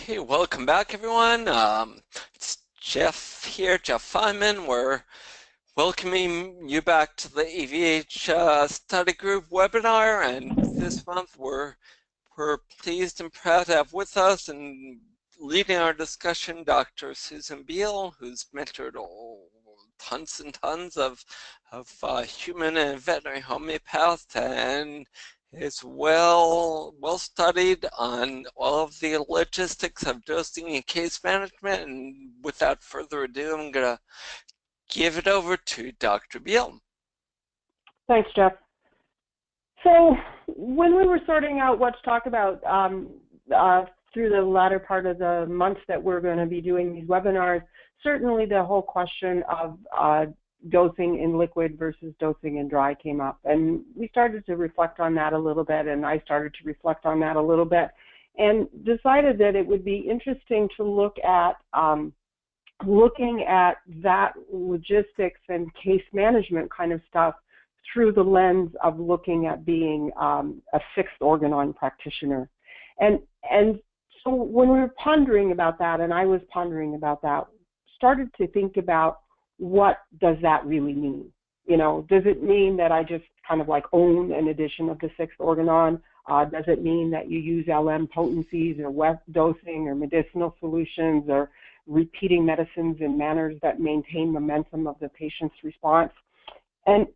Okay, welcome back, everyone. It's Jeff here, Jeff Feynman. We're welcoming you back to the AVH study group webinar, and this month we're pleased and proud to have with us and leading our discussion Dr. Susan Beal, who's mentored tons and tons of human and veterinary homeopaths and is well studied on all of the logistics of dosing and case management. And without further ado, I'm going to give it over to Dr. Beal. Thanks, Jeff. So when we were sorting out what to talk about through the latter part of the month that we're going to be doing these webinars, certainly the whole question of dosing in liquid versus dosing in dry came up, and we started to reflect on that a little bit, and I started to reflect on that a little bit, and decided that it would be interesting to look at looking at that logistics and case management kind of stuff through the lens of looking at being a sixth organon practitioner. And so when we were pondering about that, and I was pondering about that, started to think about what does that really mean? You know, does it mean that I just kind of like own an edition of the sixth organon? Does it mean that you use LM potencies or wet dosing or medicinal solutions or repeating medicines in manners that maintain momentum of the patient's response? And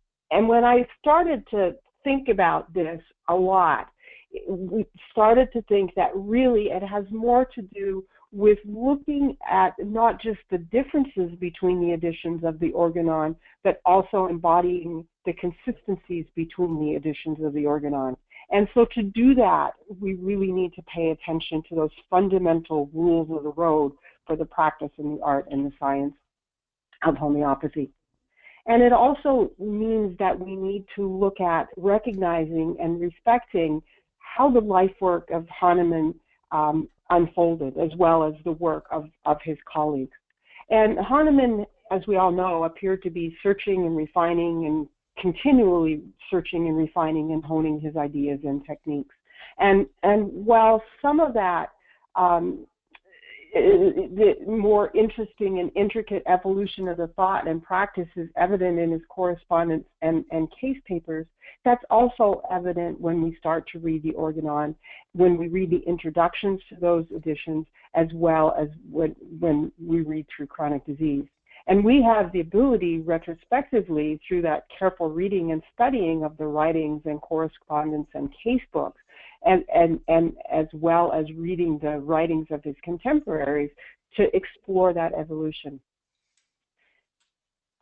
when I started to think about this a lot, we started to think that really it has more to do with looking at not just the differences between the editions of the organon, but also embodying the consistencies between the editions of the organon. And so to do that, we really need to pay attention to those fundamental rules of the road for the practice and the art and the science of homeopathy. And it also means that we need to look at recognizing and respecting how the life work of Hahnemann unfolded, as well as the work of his colleagues. And Hahnemann, as we all know, appeared to be searching and refining and continually searching and refining and honing his ideas and techniques. And while some of that the more interesting and intricate evolution of the thought and practice is evident in his correspondence and case papers, that's also evident when we start to read the organon, when we read the introductions to those editions, as well as when we read through chronic disease. And we have the ability retrospectively through that careful reading and studying of the writings and correspondence and case books, and as well as reading the writings of his contemporaries to explore that evolution.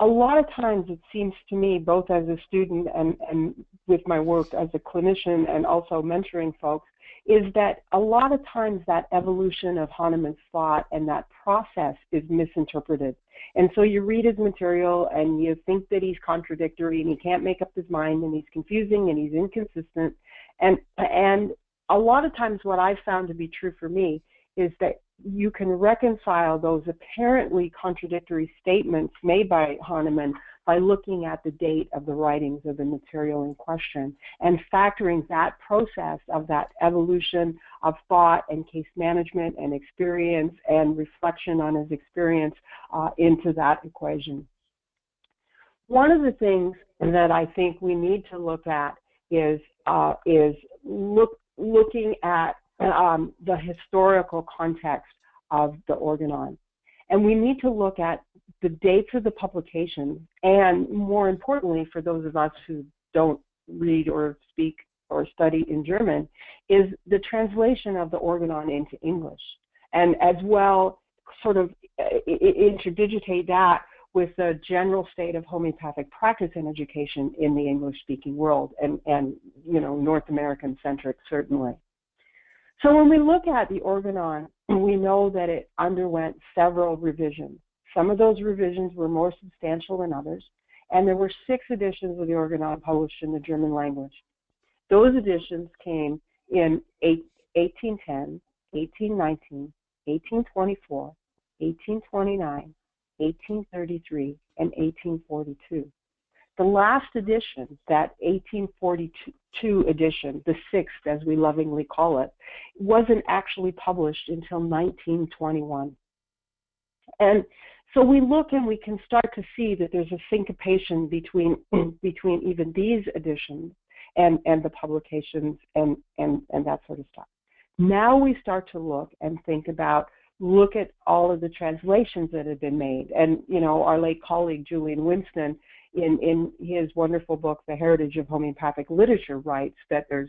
A lot of times it seems to me, both as a student and with my work as a clinician and also mentoring folks, is that a lot of times that evolution of Hahnemann's thought and that process is misinterpreted. And so you read his material and you think that he's contradictory and he can't make up his mind and he's confusing and he's inconsistent. And a lot of times what I've found to be true for me is that you can reconcile those apparently contradictory statements made by Hahnemann by looking at the date of the writings of the material in question and factoring that process of that evolution of thought and case management and experience and reflection on his experience into that equation. One of the things that I think we need to look at is looking at the historical context of the organon. And we need to look at the dates of the publication, and more importantly, for those of us who don't read or speak or study in German, is the translation of the organon into English. And as well, sort of interdigitate that with the general state of homeopathic practice and education in the English-speaking world, and you know, North American-centric certainly. So when we look at the organon, we know that it underwent several revisions. Some of those revisions were more substantial than others, and there were 6 editions of the organon published in the German language. Those editions came in 1810, 1819, 1824, 1829, 1833, and 1842. the last edition, that 1842 edition, the sixth as we lovingly call it, wasn't actually published until 1921. And so we look and we can start to see that there's a syncopation between even these editions and the publications and that sort of stuff. Now we start to look and think about, look at all of the translations that have been made. And, you know, our late colleague Julian Winston, in his wonderful book, The Heritage of Homeopathic Literature, writes that there's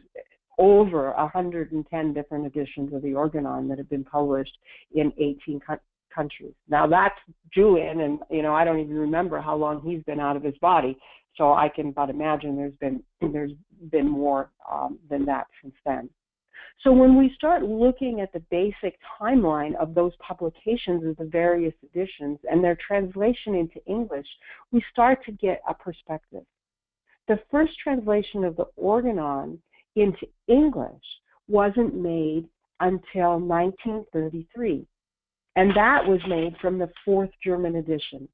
over 110 different editions of the Organon that have been published in 18 countries. Now that's Julian, and, you know, I don't even remember how long he's been out of his body, so I can but imagine there's been more than that since then. So when we start looking at the basic timeline of those publications of the various editions and their translation into English, we start to get a perspective. The first translation of the Organon into English wasn't made until 1933, and that was made from the fourth German edition.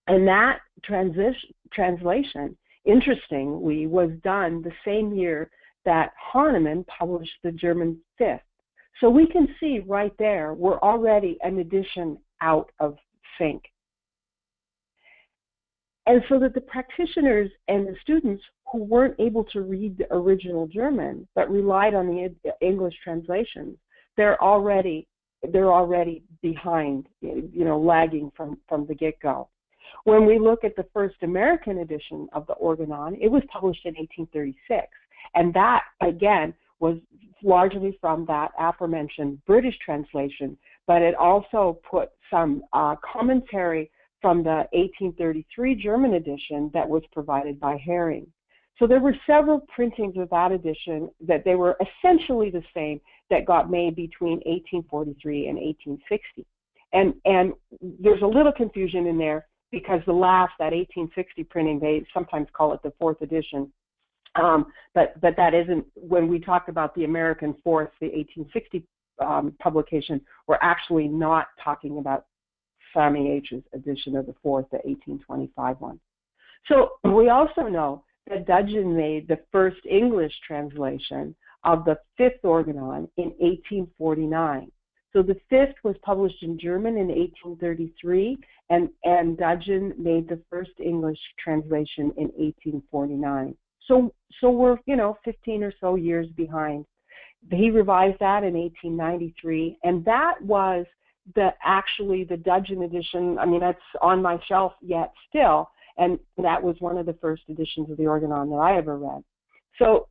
And that translation, interestingly, was done the same year that Hahnemann published the German fifth. So we can see right there, we're already an edition out of sync. And so that the practitioners and the students who weren't able to read the original German, but relied on the English translations, they're already behind, you know, lagging from the get-go. When we look at the first American edition of the Organon, it was published in 1836. And that, again, was largely from that aforementioned British translation, but it also put some commentary from the 1833 German edition that was provided by Herring. So there were several printings of that edition that they were essentially the same that got made between 1843 and 1860. And there's a little confusion in there because that 1860 printing, they sometimes call it the fourth edition. But that isn't, when we talk about the American fourth, the 1860 publication, we're actually not talking about Sammy H's edition of the fourth, the 1825 one. So we also know that Dudgeon made the first English translation of the fifth Organon in 1849. So the fifth was published in German in 1833, and Dudgeon made the first English translation in 1849. So we're, 15 or so years behind. He revised that in 1893, and that was actually the Dudgeon edition. I mean, that's on my shelf yet still, and that was one of the first editions of the Organon that I ever read. So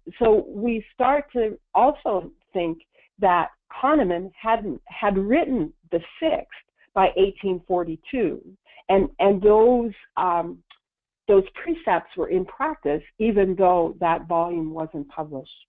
we start to also think that Hahnemann had written the sixth by 1842, and those precepts were in practice even though that volume wasn't published.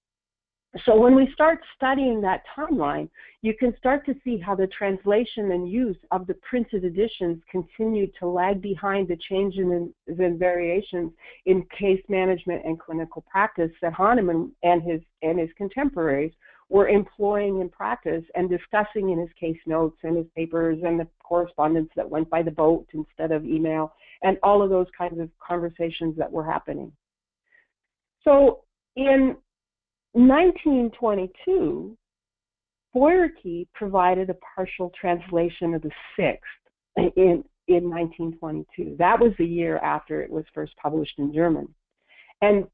So when we start studying that timeline, you can start to see how the translation and use of the printed editions continued to lag behind the changes and variations in case management and clinical practice that Hahnemann and his contemporaries were employing in practice and discussing in his case notes and his papers and the correspondence that went by the boat instead of email and all of those kinds of conversations that were happening. So in 1922, Boyerke provided a partial translation of the sixth in 1922. That was the year after it was first published in German. And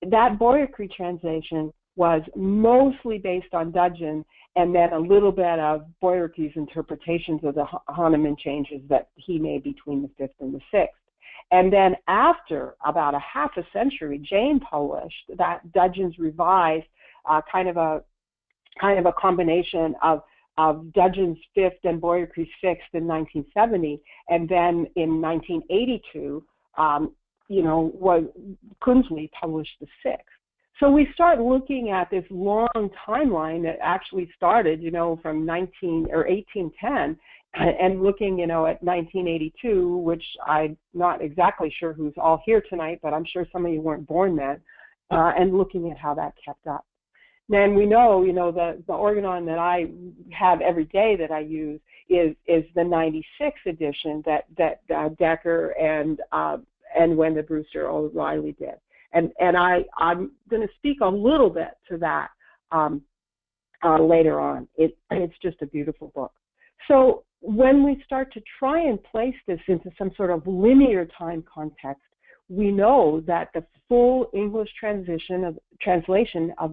that Boyerke translation was mostly based on Dudgeon and then a little bit of Boyerke's interpretations of the Hahnemann changes that he made between the fifth and the sixth. And then after about a half a century, Jane published that Dudgeon's revised kind of a combination of Dudgeon's fifth and Boyerke's sixth in 1970, and then in 1982, Kunzli published the sixth. So we start looking at this long timeline that actually started, from 1810, and looking, at 1982, which I'm not exactly sure who's all here tonight, but I'm sure some of you weren't born then, and looking at how that kept up. Then we know, the Organon that I have every day that I use is the 96 edition that Decker and and when the Brewster O'Reilly did. And I'm going to speak a little bit to that later on. It's just a beautiful book. So when we start to try and place this into some sort of linear time context, we know that the full English translation of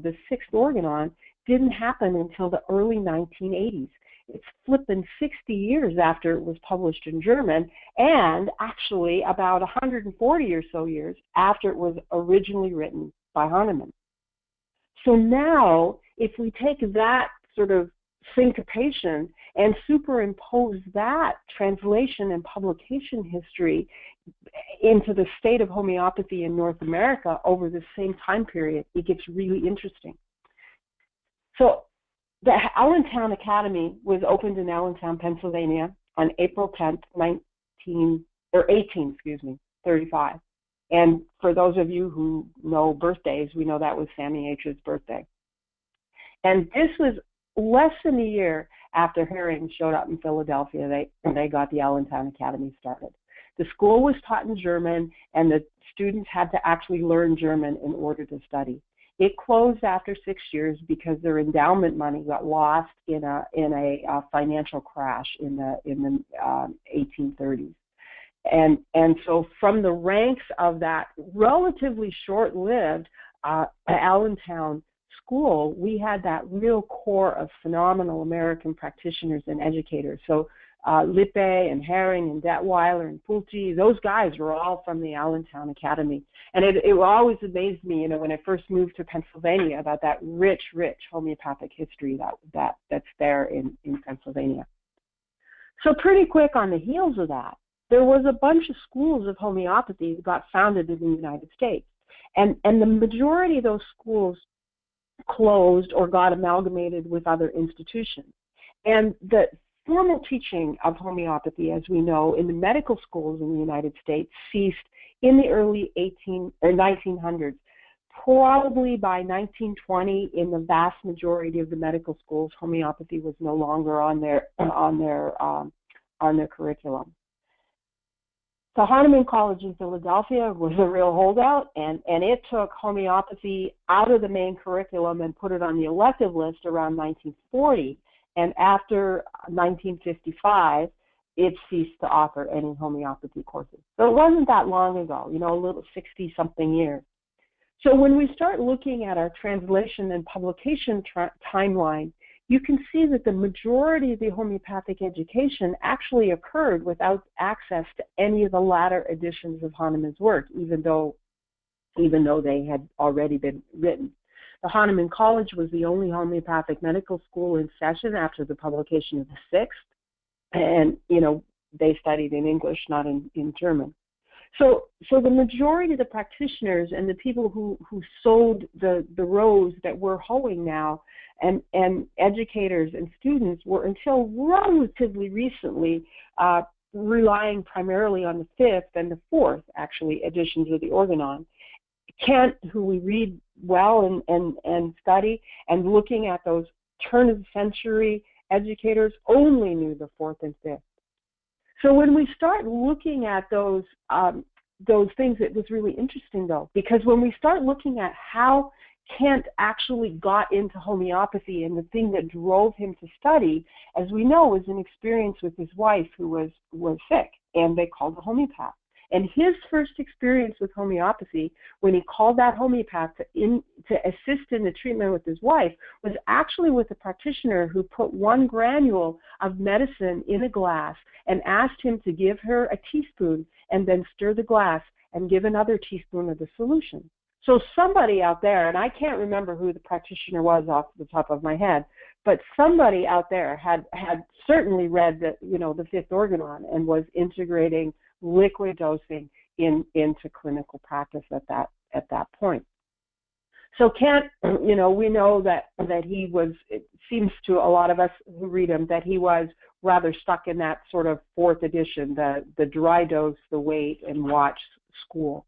the sixth organon didn't happen until the early 1980s. It's flipping 60 years after it was published in German, and actually about 140 or so years after it was originally written by Hahnemann. So now, if we take that sort of syncopation and superimpose that translation and publication history into the state of homeopathy in North America over the same time period, it gets really interesting. So the Allentown Academy was opened in Allentown, Pennsylvania on April 10th, 1835. And for those of you who know birthdays, we know that was Sammy H's birthday. And this was less than a year after Herring showed up in Philadelphia. They got the Allentown Academy started. The school was taught in German, and the students had to actually learn German in order to study. It closed after 6 years because their endowment money got lost in a financial crash in the 1830s. And so from the ranks of that relatively short-lived Allentown school, we had that real core of phenomenal American practitioners and educators. So Lippe and Herring and Detweiler and Pulte, those guys were all from the Allentown Academy. And it always amazed me, when I first moved to Pennsylvania, about that rich homeopathic history that's there in Pennsylvania. So pretty quick on the heels of that, there was a bunch of schools of homeopathy that got founded in the United States. And the majority of those schools closed or got amalgamated with other institutions. And the formal teaching of homeopathy, as we know, in the medical schools in the United States ceased in the early 1900s. Probably by 1920, in the vast majority of the medical schools, homeopathy was no longer on their curriculum. The Hahnemann College in Philadelphia was a real holdout, and it took homeopathy out of the main curriculum and put it on the elective list around 1940. And after 1955, it ceased to offer any homeopathy courses. So it wasn't that long ago, a little 60-something years. So when we start looking at our translation and publication timeline, you can see that the majority of the homeopathic education actually occurred without access to any of the latter editions of Hahnemann's work, even though they had already been written. The Hahnemann College was the only homeopathic medical school in session after the publication of the sixth, and they studied in English, not in German. So the majority of the practitioners and the people who sowed the rows that we're hoeing now, and educators and students, were until relatively recently relying primarily on the fifth and the fourth, actually, editions of the Organon. Kent, who we read well and study, and looking at those turn-of-the-century educators, only knew the fourth and fifth. So when we start looking at those things, it was really interesting, though, because when we start looking at how Kent actually got into homeopathy, and the thing that drove him to study, as we know, was an experience with his wife who was sick, and they called a homeopath. And his first experience with homeopathy, when he called that homeopath to assist in the treatment with his wife, was actually with a practitioner who put one granule of medicine in a glass and asked him to give her a teaspoon and then stir the glass and give another teaspoon of the solution. So somebody out there, and I can't remember who the practitioner was off the top of my head, but somebody out there had certainly read the fifth organon and was integrating liquid dosing into clinical practice at that point. So Kent, we know that he was, it seems to a lot of us who read him, that he was rather stuck in that sort of fourth edition, the dry dose, the wait and watch school.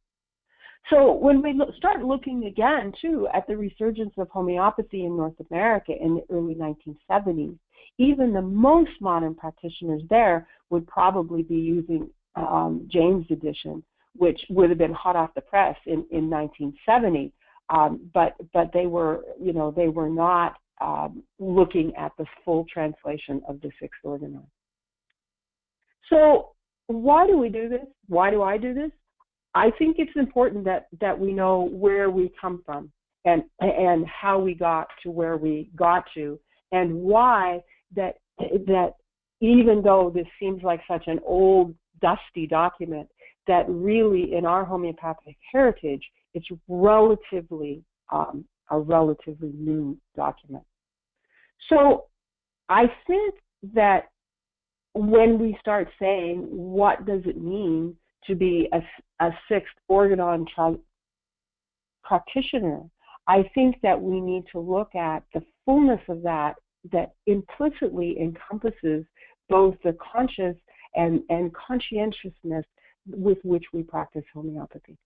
So when we start looking again, too, at the resurgence of homeopathy in North America in the early 1970s, even the most modern practitioners there would probably be using James' edition, which would have been hot off the press in 1970. But they were, they were not looking at the full translation of the sixth organon. So why do we do this? Why do I do this? I think it's important that we know where we come from and how we got to where we got to, and why that even though this seems like such an old, dusty document, that really in our homeopathic heritage, it's relatively a relatively new document. So I think that when we start saying, what does it mean to be a sixth organon practitioner, I think that we need to look at the fullness of that implicitly encompasses both the conscious and conscientiousness with which we practice homeopathy.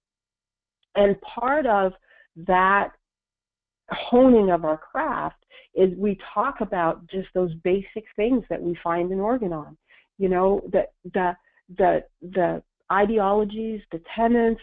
And part of that honing of our craft is we talk about just those basic things that we find in organon. The ideologies, the tenets,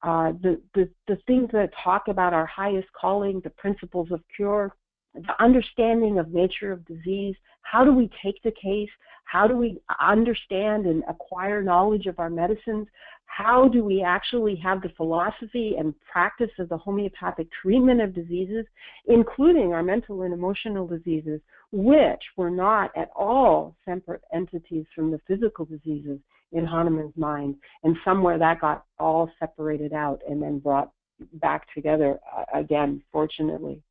the things that talk about our highest calling, the principles of cure, the understanding of nature of disease. How do we take the case? How do we understand and acquire knowledge of our medicines? How do we actually have the philosophy and practice of the homeopathic treatment of diseases, including our mental and emotional diseases, which were not at all separate entities from the physical diseases in Hahnemann's mind, and somewhere that got all separated out and then brought back together again, fortunately.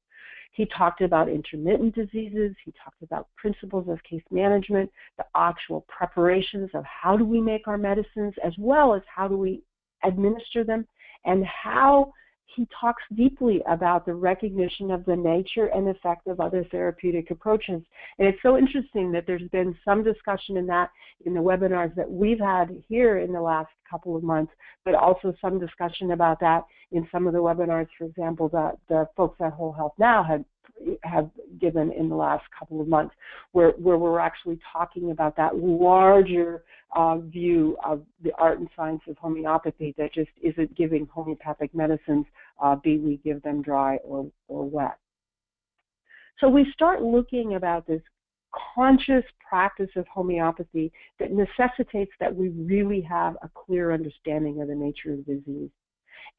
He talked about intermittent diseases. He talked about principles of case management, the actual preparations of how do we make our medicines, as well as how do we administer them, and how he talks deeply about the recognition of the nature and effect of other therapeutic approaches. And it's so interesting that there's been some discussion in that in the webinars that we've had here in the last couple of months, but also some discussion about that in some of the webinars, for example, that the folks at Whole Health Now have given in the last couple of months, where we're actually talking about that larger view of the art and science of homeopathy that just isn't giving homeopathic medicines, be we give them dry or wet. So we start looking about this conscious practice of homeopathy that necessitates that we really have a clear understanding of the nature of the disease,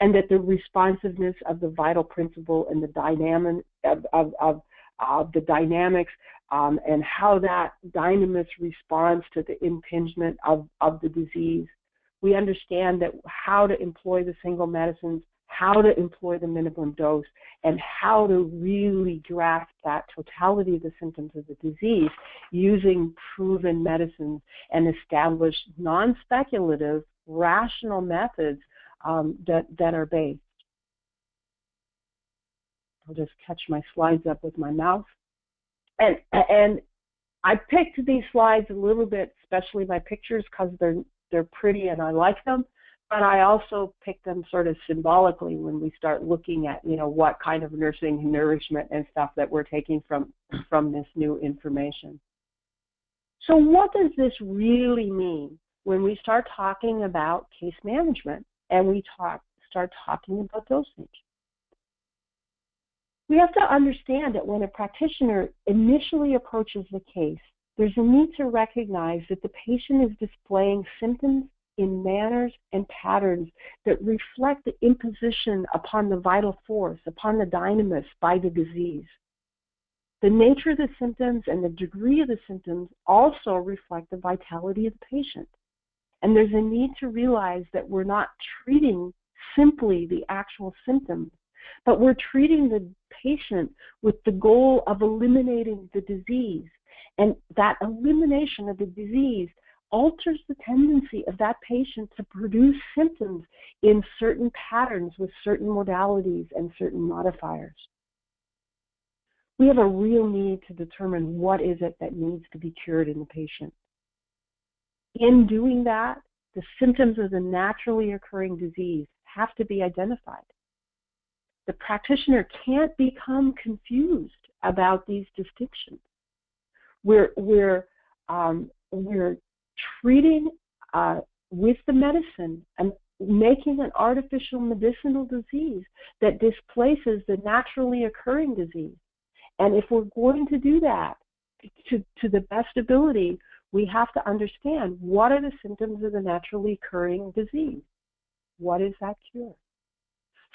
and that the responsiveness of the vital principle and the dynamic of the dynamics and how that dynamis responds to the impingement of the disease. We understand that how to employ the single medicines, how to employ the minimum dose, and how to really grasp that totality of the symptoms of the disease using proven medicines and established non-speculative, rational methods that are based. I'll just catch my slides up with my mouse. And I picked these slides a little bit, especially my pictures, because they're pretty and I like them. But I also picked them sort of symbolically when we start looking at, what kind of nursing, nourishment, and stuff that we're taking from this new information. So what does this really mean when we start talking about case management and we start talking about dosage? We have to understand that when a practitioner initially approaches the case, there's a need to recognize that the patient is displaying symptoms in manners and patterns that reflect the imposition upon the vital force, upon the dynamis by the disease. The nature of the symptoms and the degree of the symptoms also reflect the vitality of the patient. And there's a need to realize that we're not treating simply the actual symptoms, but we're treating the patient with the goal of eliminating the disease. And that elimination of the disease alters the tendency of that patient to produce symptoms in certain patterns with certain modalities and certain modifiers. We have a real need to determine what is it that needs to be cured in the patient. In doing that, the symptoms of the naturally occurring disease have to be identified. The practitioner can't become confused about these distinctions. We're treating with the medicine making an artificial medicinal disease that displaces the naturally occurring disease. And if we're going to do that to the best ability, we have to understand what are the symptoms of the naturally occurring disease. What is that cure?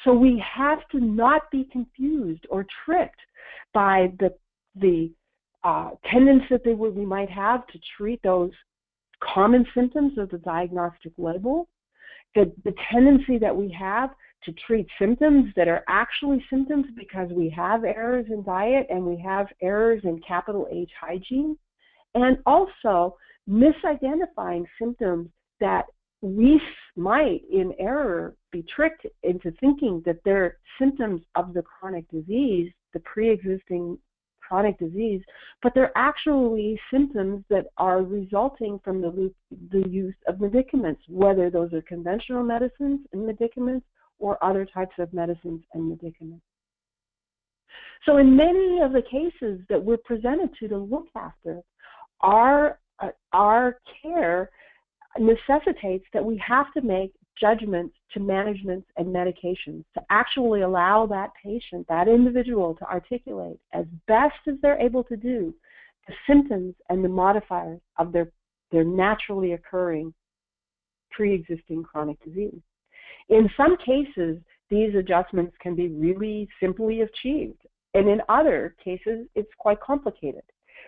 So we have to not be confused or tricked by the tendency that we might have to treat those common symptoms of the diagnostic label, the tendency that we have to treat symptoms that are actually symptoms because we have errors in diet and we have errors in capital H hygiene, and also misidentifying symptoms that we might, in error, be tricked into thinking that they're symptoms of the chronic disease, the pre-existing chronic disease, but they're actually symptoms that are resulting from the use of medicaments, whether those are conventional medicines and medicaments or other types of medicines and medicaments. So in many of the cases that we're presented to look after, our care necessitates that we have to make judgments to managements and medications to actually allow that patient, that individual, to articulate as best as they're able to do the symptoms and the modifiers of their naturally occurring pre-existing chronic disease. In some cases, these adjustments can be really simply achieved, and in other cases, it's quite complicated.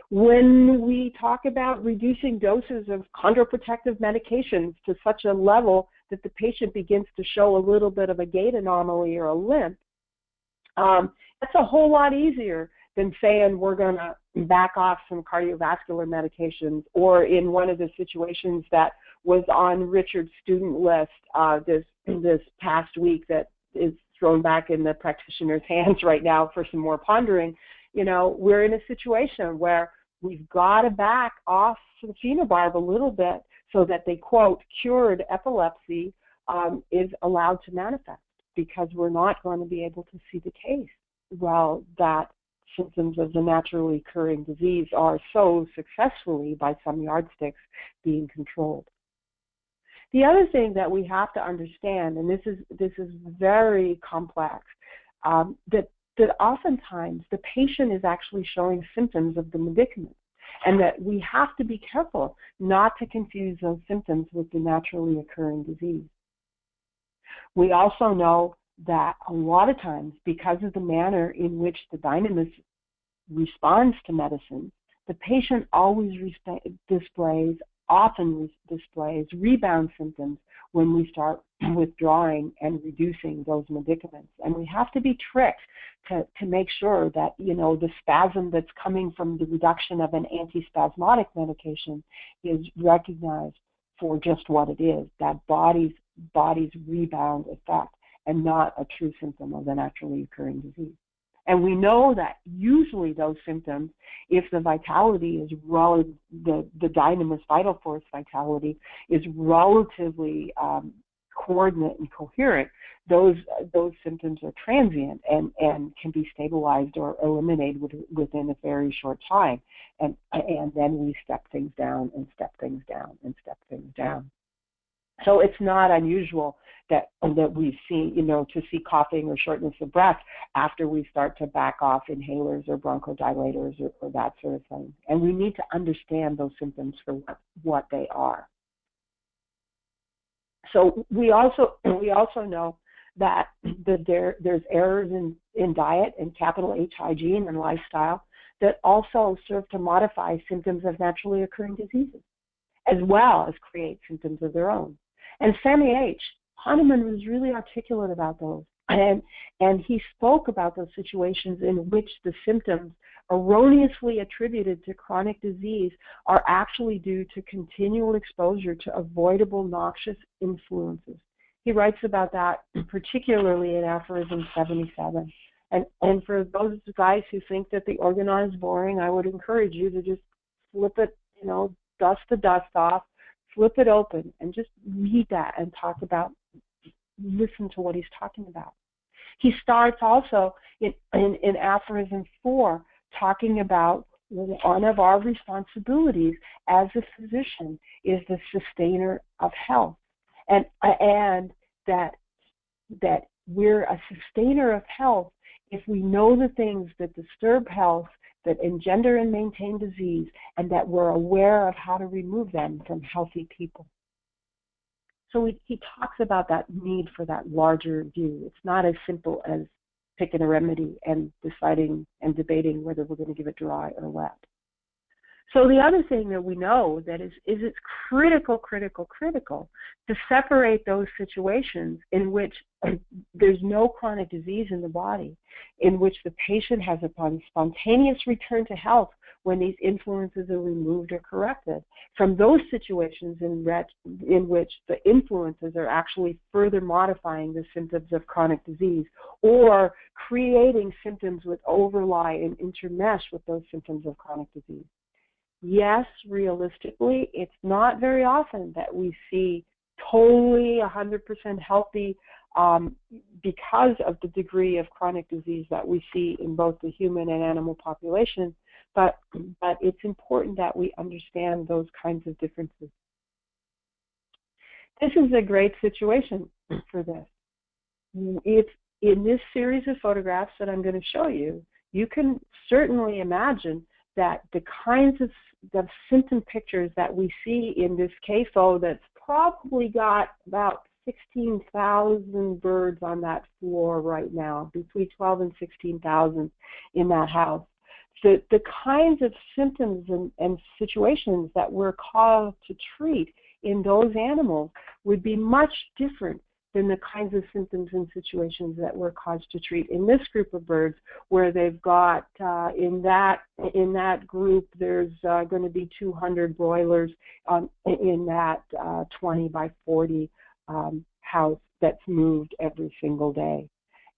When we talk about reducing doses of chondroprotective medications to such a level that the patient begins to show a little bit of a gait anomaly or a limp, that's a whole lot easier than saying we're going to back off some cardiovascular medications, or in one of the situations that was on Richard's student list this past week that is thrown back in the practitioner's hands right now for some more pondering. You know, we're in a situation where we've got to back off some phenobarb a little bit so that the, quote, cured epilepsy is allowed to manifest, because we're not going to be able to see the case while that symptoms of the naturally occurring disease are so successfully, by some yardsticks, being controlled. The other thing that we have to understand, and this is very complex, that oftentimes the patient is actually showing symptoms of the medicament, and that we have to be careful not to confuse those symptoms with the naturally occurring disease. We also know that a lot of times, because of the manner in which the dynamis responds to medicine, the patient often displays rebound symptoms when we start withdrawing and reducing those medicaments. And we have to be tricked to make sure that, you know, the spasm that's coming from the reduction of an antispasmodic medication is recognized for just what it is, that body's rebound effect, and not a true symptom of the naturally occurring disease. And we know that usually those symptoms, if the vitality is the dynamis vital force vitality is relatively coordinate and coherent, those symptoms are transient and can be stabilized or eliminated within a very short time. And then we step things down and step things down and step things down. So it's not unusual that we see, you know, to see coughing or shortness of breath after we start to back off inhalers or bronchodilators or that sort of thing. And we need to understand those symptoms for what they are. So we also know that there's errors in diet and capital H hygiene and lifestyle that also serve to modify symptoms of naturally occurring diseases, as well as create symptoms of their own. And Sammy H. Hahnemann was really articulate about those, and he spoke about those situations in which the symptoms erroneously attributed to chronic disease are actually due to continual exposure to avoidable noxious influences. He writes about that particularly in aphorism 77. And for those guys who think that the organon is boring, I would encourage you to just flip it, you know, dust the dust off, flip it open, and just read that and listen to what he's talking about. He starts also in aphorism 4 talking about one of our responsibilities as a physician is the sustainer of health. And that we're a sustainer of health if we know the things that disturb health, that engender and maintain disease, and that we're aware of how to remove them from healthy people. So he talks about that need for that larger view. It's not as simple as picking a remedy and deciding and debating whether we're going to give it dry or wet. So the other thing that we know that is it's critical to separate those situations in which there's no chronic disease in the body, in which the patient has a spontaneous return to health when these influences are removed or corrected, from those situations in which the influences are actually further modifying the symptoms of chronic disease or creating symptoms which overlie and intermesh with those symptoms of chronic disease. Yes, realistically, it's not very often that we see totally 100% healthy because of the degree of chronic disease that we see in both the human and animal population, but it's important that we understand those kinds of differences. This is a great situation for this. If in this series of photographs that I'm going to show you, you can certainly imagine that the kinds of symptom pictures that we see in this CAFO that's probably got about 16,000 birds on that floor right now, between 12 and 16,000 in that house. The kinds of symptoms and situations that we're called to treat in those animals would be much different than the kinds of symptoms and situations that we're caused to treat in this group of birds, where they've got in that group there's going to be 200 broilers in that 20 by 40 house that's moved every single day.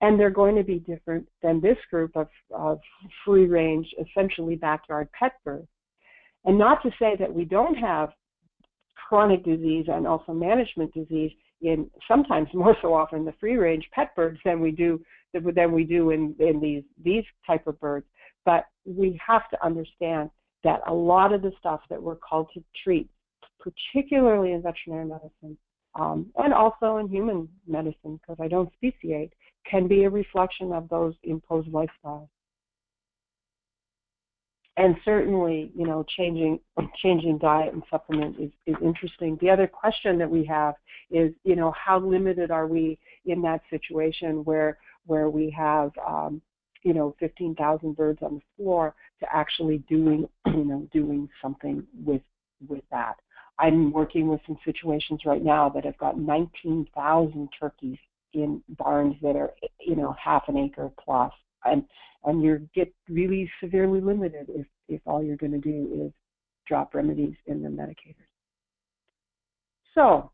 And they're going to be different than this group of free-range, essentially backyard pet birds. And not to say that we don't have chronic disease and also management disease in sometimes more so often the free-range pet birds than we do in these type of birds. But we have to understand that a lot of the stuff that we're called to treat, particularly in veterinary medicine and also in human medicine, because I don't speciate, can be a reflection of those imposed lifestyles. And certainly, you know, changing diet and supplement is interesting. The other question that we have is, you know, how limited are we in that situation where we have, you know, 15,000 birds on the floor to actually doing something with that. I'm working with some situations right now that have got 19,000 turkeys in barns that are, you know, half an acre plus. And you get really severely limited if all you're going to do is drop remedies in the medicators. So,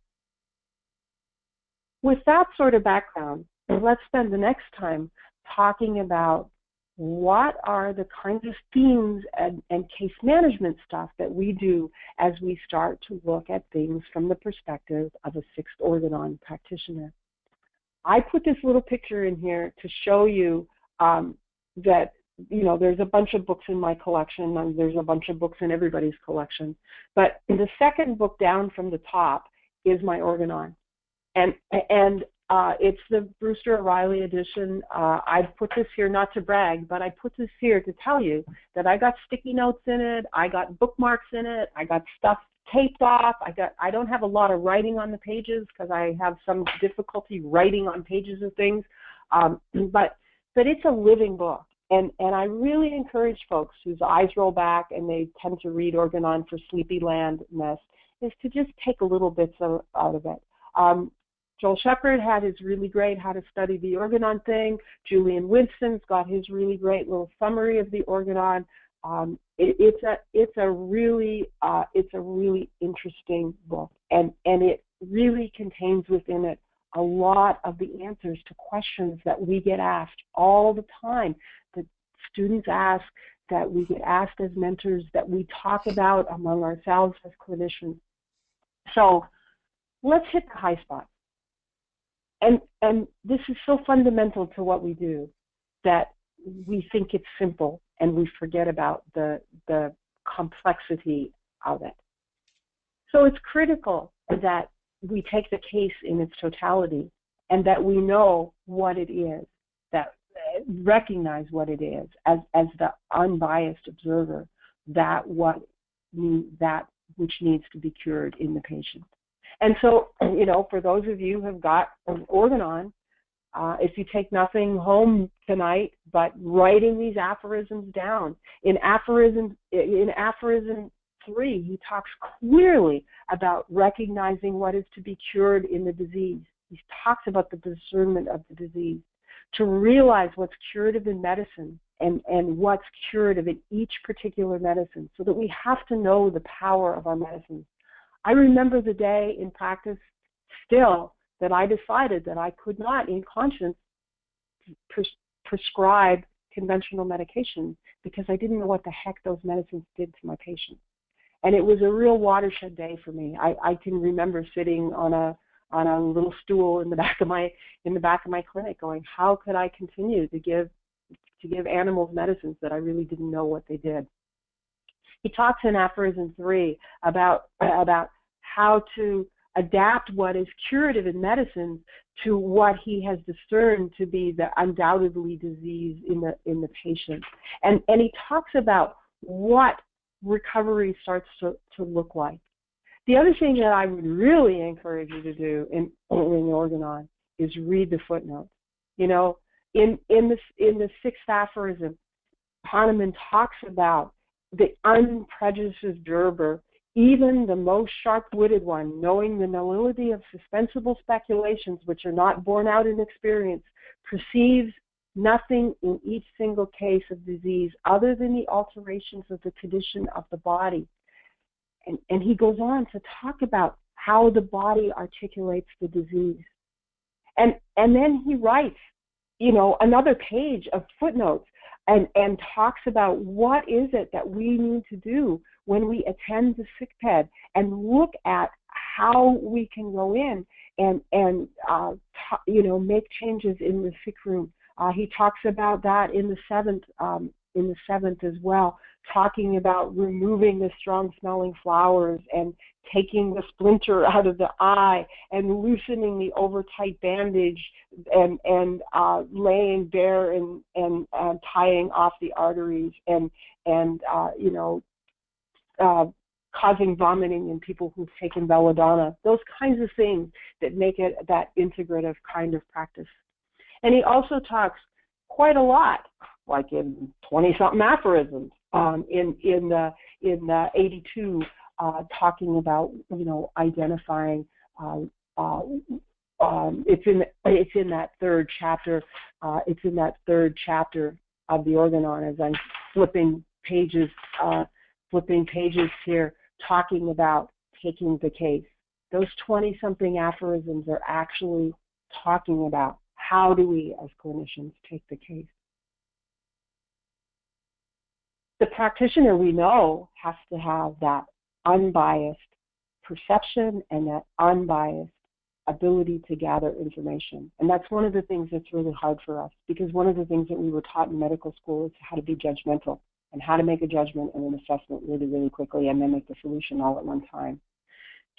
with that sort of background, let's spend the next time talking about what are the kinds of themes and case management stuff that we do as we start to look at things from the perspective of a sixth organon practitioner. I put this little picture in here to show you that, you know, there's a bunch of books in my collection, and there's a bunch of books in everybody's collection. But the second book down from the top is my organon. And it's the Brewster O'Reilly edition. I've put this here not to brag, but I put this here to tell you that I got sticky notes in it, I got bookmarks in it, I got stuff taped off. I don't have a lot of writing on the pages because I have some difficulty writing on pages of things. But it's a living book. And I really encourage folks whose eyes roll back and they tend to read Organon for Sleepylandness is to just take a little bits out of it. Joel Shepard had his really great How to Study the Organon thing. Julian Winston's got his really great little summary of the Organon. It's a really interesting book, and it really contains within it a lot of the answers to questions that we get asked all the time, that students ask, that we get asked as mentors, that we talk about among ourselves as clinicians. So let's hit the high spots. And this is so fundamental to what we do that we think it's simple and we forget about the complexity of it. So it's critical that we take the case in its totality and that we know what it is, that recognize what it is as the unbiased observer, that which needs to be cured in the patient. And so, for those of you who have got an organon, if you take nothing home tonight but writing these aphorisms down, in aphorism 3, he talks clearly about recognizing what is to be cured in the disease. He talks about the discernment of the disease, to realize what's curative in medicine and what's curative in each particular medicine, so that we have to know the power of our medicines. I remember the day in practice still that I decided that I could not, in conscience, prescribe conventional medication because I didn't know what the heck those medicines did to my patients. And it was a real watershed day for me. I can remember sitting on a little stool in the back of my clinic, going, how could I continue to give animals medicines that I really didn't know what they did? He talks in Aphorism 3 about how to adapt what is curative in medicine to what he has discerned to be the undoubtedly disease in the patient. And he talks about what recovery starts to look like. The other thing that I would really encourage you to do in Organon is read the footnotes. In the 6th aphorism, Hahnemann talks about the unprejudiced observer, even the most sharp-witted one, knowing the nullity of suspensible speculations which are not borne out in experience, perceives nothing in each single case of disease other than the alterations of the condition of the body. And he goes on to talk about how the body articulates the disease. And then he writes, another page of footnotes and talks about what is it that we need to do when we attend the sickbed, and look at how we can go in and make changes in the sick room. He talks about that in the seventh as well, talking about removing the strong-smelling flowers and taking the splinter out of the eye and loosening the over-tight bandage and laying bare and tying off the arteries and causing vomiting in people who've taken belladonna. Those kinds of things that make it that integrative kind of practice. And he also talks quite a lot, like in 20-something aphorisms, in the 82, talking about identifying. It's in that third chapter. It's in that third chapter of the Organon, as I'm flipping pages here, talking about taking the case. Those 20-something aphorisms are actually talking about how do we, as clinicians, take the case. The practitioner, we know, has to have that unbiased perception and that unbiased ability to gather information. And that's one of the things that's really hard for us, because one of the things that we were taught in medical school is how to be judgmental and how to make a judgment and an assessment really, really quickly and then make the solution all at one time.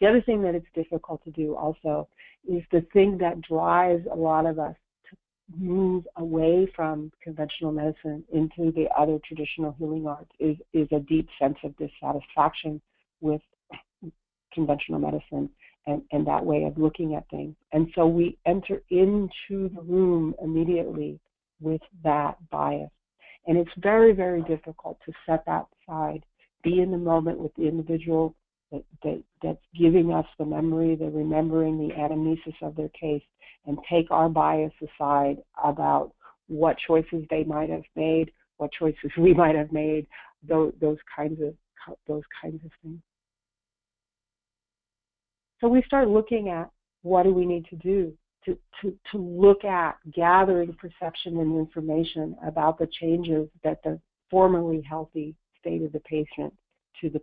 The other thing that it's difficult to do also is the thing that drives a lot of us to move away from conventional medicine into the other traditional healing arts is a deep sense of dissatisfaction with conventional medicine and that way of looking at things. And so we enter into the room immediately with that bias. And it's very, very difficult to set that aside, be in the moment with the individual that's giving us the memory, the remembering, the anamnesis of their case, and take our bias aside about what choices they might have made, what choices we might have made, those kinds of things. So we start looking at what do we need to do to look at gathering perception and information about the changes that the formerly healthy state of the patient to the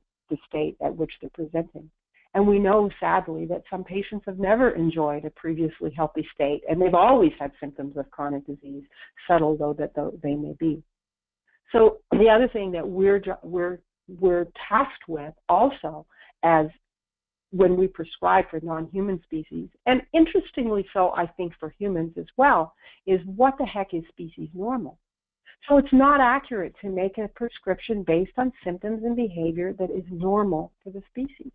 state at which they're presenting. And we know, sadly, that some patients have never enjoyed a previously healthy state, and they've always had symptoms of chronic disease, subtle though they may be. So the other thing that we're tasked with also as when we prescribe for non-human species, and interestingly so, I think for humans as well, is what the heck is species normal? So it's not accurate to make a prescription based on symptoms and behavior that is normal for the species.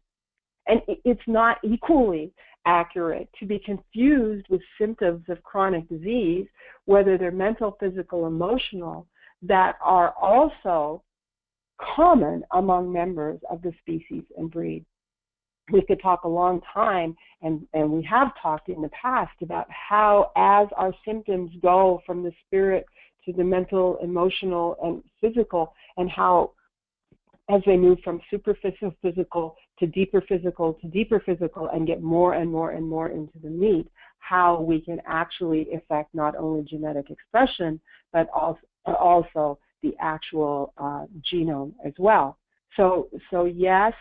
And it's not equally accurate to be confused with symptoms of chronic disease, whether they're mental, physical, emotional, that are also common among members of the species and breed. We could talk a long time, and we have talked in the past about how as our symptoms go from the spirit to the mental, emotional, and physical, and how as they move from superficial physical to deeper physical to deeper physical and get more and more and more into the meat, how we can actually affect not only genetic expression, but also the actual genome as well. So yes,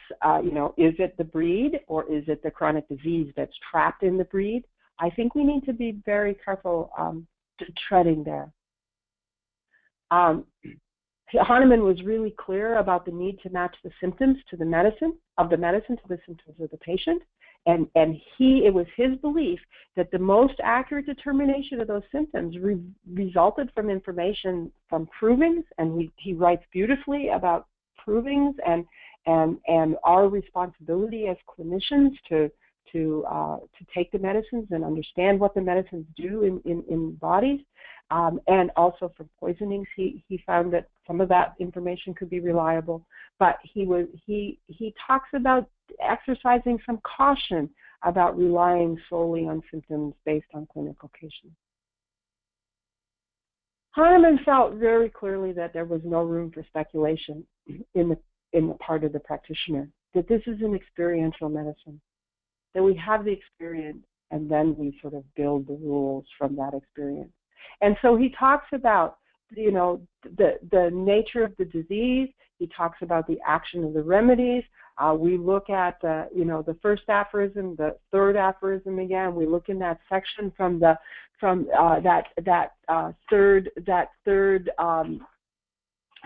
is it the breed or is it the chronic disease that's trapped in the breed? I think we need to be very careful treading there. Hahnemann was really clear about the need to match the symptoms to the medicine, to the symptoms of the patient. And it was his belief that the most accurate determination of those symptoms resulted from information from provings, and he writes beautifully about provings and our responsibility as clinicians to take the medicines and understand what the medicines do in bodies, and also from poisonings. He found that some of that information could be reliable, but he talks about exercising some caution about relying solely on symptoms based on clinical cases. Hahnemann felt very clearly that there was no room for speculation in the part of the practitioner, that this is an experiential medicine, that we have the experience and then we sort of build the rules from that experience. And so he talks about, the nature of the disease. He talks about the action of the remedies. We look at the first aphorism, the third aphorism again. We look in that section from that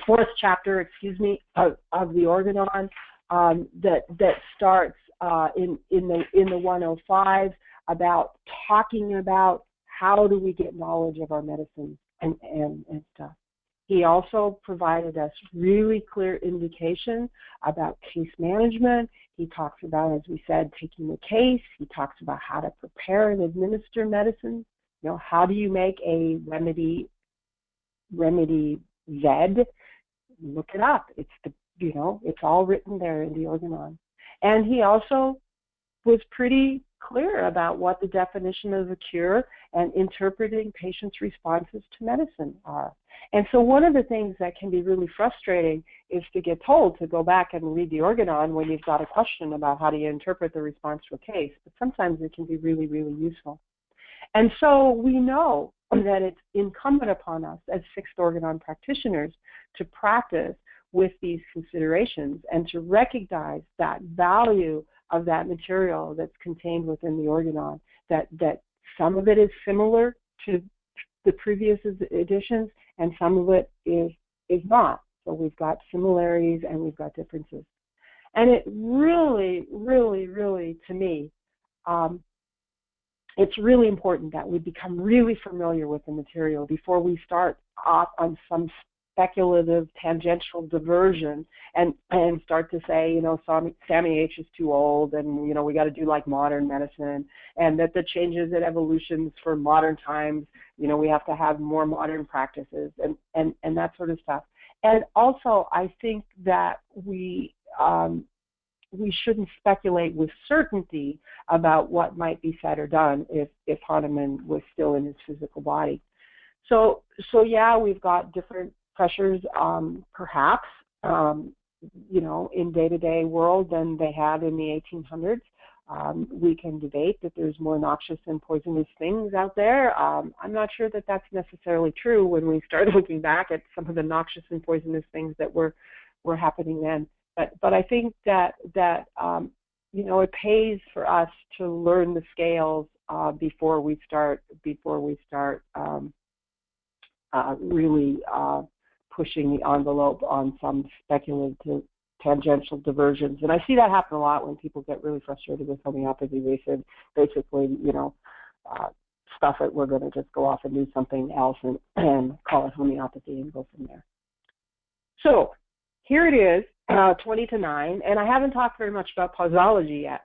fourth chapter, of the Organon, that starts in the 105 about talking about how do we get knowledge of our medicines and stuff. He also provided us really clear indication about case management. He talks about, as we said, taking the case. He talks about how to prepare and administer medicine. How do you make a remedy Z? Look it up. It's all written there in the Organon. And he also was pretty clear about what the definition of a cure and interpreting patients' responses to medicine are. And so one of the things that can be really frustrating is to get told to go back and read the Organon when you've got a question about how do you interpret the response to a case. But sometimes it can be really, really useful. And so we know that it's incumbent upon us as Sixth Organon practitioners to practice with these considerations and to recognize that value of that material that's contained within the Organon, that some of it is similar to the previous editions and some of it is not. So we've got similarities and we've got differences. And it really, really, really, to me, it's really important that we become really familiar with the material before we start off on some speculative tangential diversion and start to say, Sammy H is too old and, we got to do like modern medicine, and that the changes and evolutions for modern times, we have to have more modern practices and that sort of stuff. And also, I think that we shouldn't speculate with certainty about what might be said or done if Hahnemann was still in his physical body. So yeah, we've got different pressures, perhaps, in day-to-day world than they had in the 1800s. We can debate that there's more noxious and poisonous things out there. I'm not sure that that's necessarily true when we start looking back at some of the noxious and poisonous things that were happening then. But I think that it pays for us to learn the scales before we start really pushing the envelope on some speculative tangential diversions. And I see that happen a lot when people get really frustrated with homeopathy. They said, basically, stuff it, we're going to just go off and do something else and call it homeopathy and go from there. So here it is, 20 to 9, and I haven't talked very much about posology yet.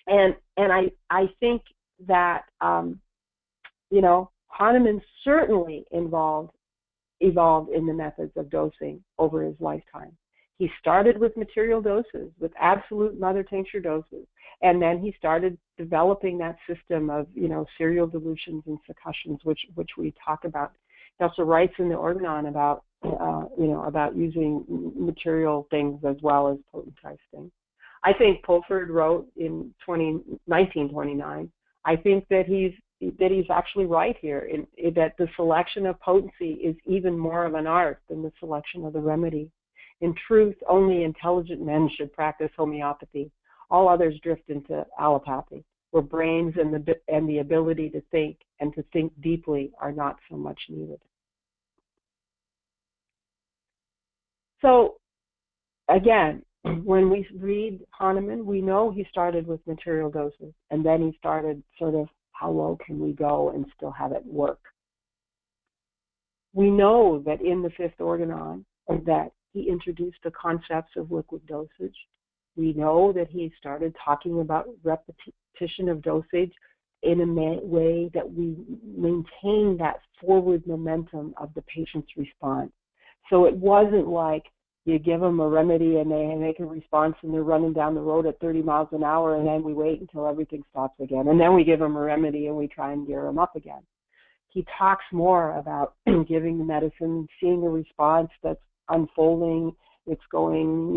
And I think that, Hahnemann certainly evolved in the methods of dosing over his lifetime. He started with material doses, with absolute mother tincture doses, and then he started developing that system of, serial dilutions and succussions, which we talk about. He also writes in the Organon about, about using material things as well as potentized things. I think Pulford wrote in 1929. I think that he's actually right here in that the selection of potency is even more of an art than the selection of the remedy. In truth, only intelligent men should practice homeopathy. All others drift into allopathy, where brains and the ability to think and to think deeply are not so much needed. So, again, when we read Hahnemann, we know he started with material doses, and then he started sort of how low can we go and still have it work. We know that in the fifth organon that he introduced the concepts of liquid dosage. We know that he started talking about repetition of dosage in a way that we maintain that forward momentum of the patient's response. So it wasn't like you give them a remedy and they make a response and they're running down the road at 30 miles an hour, and then we wait until everything stops again. And then we give them a remedy and we try and gear them up again. He talks more about giving the medicine, seeing a response that's unfolding. It's going,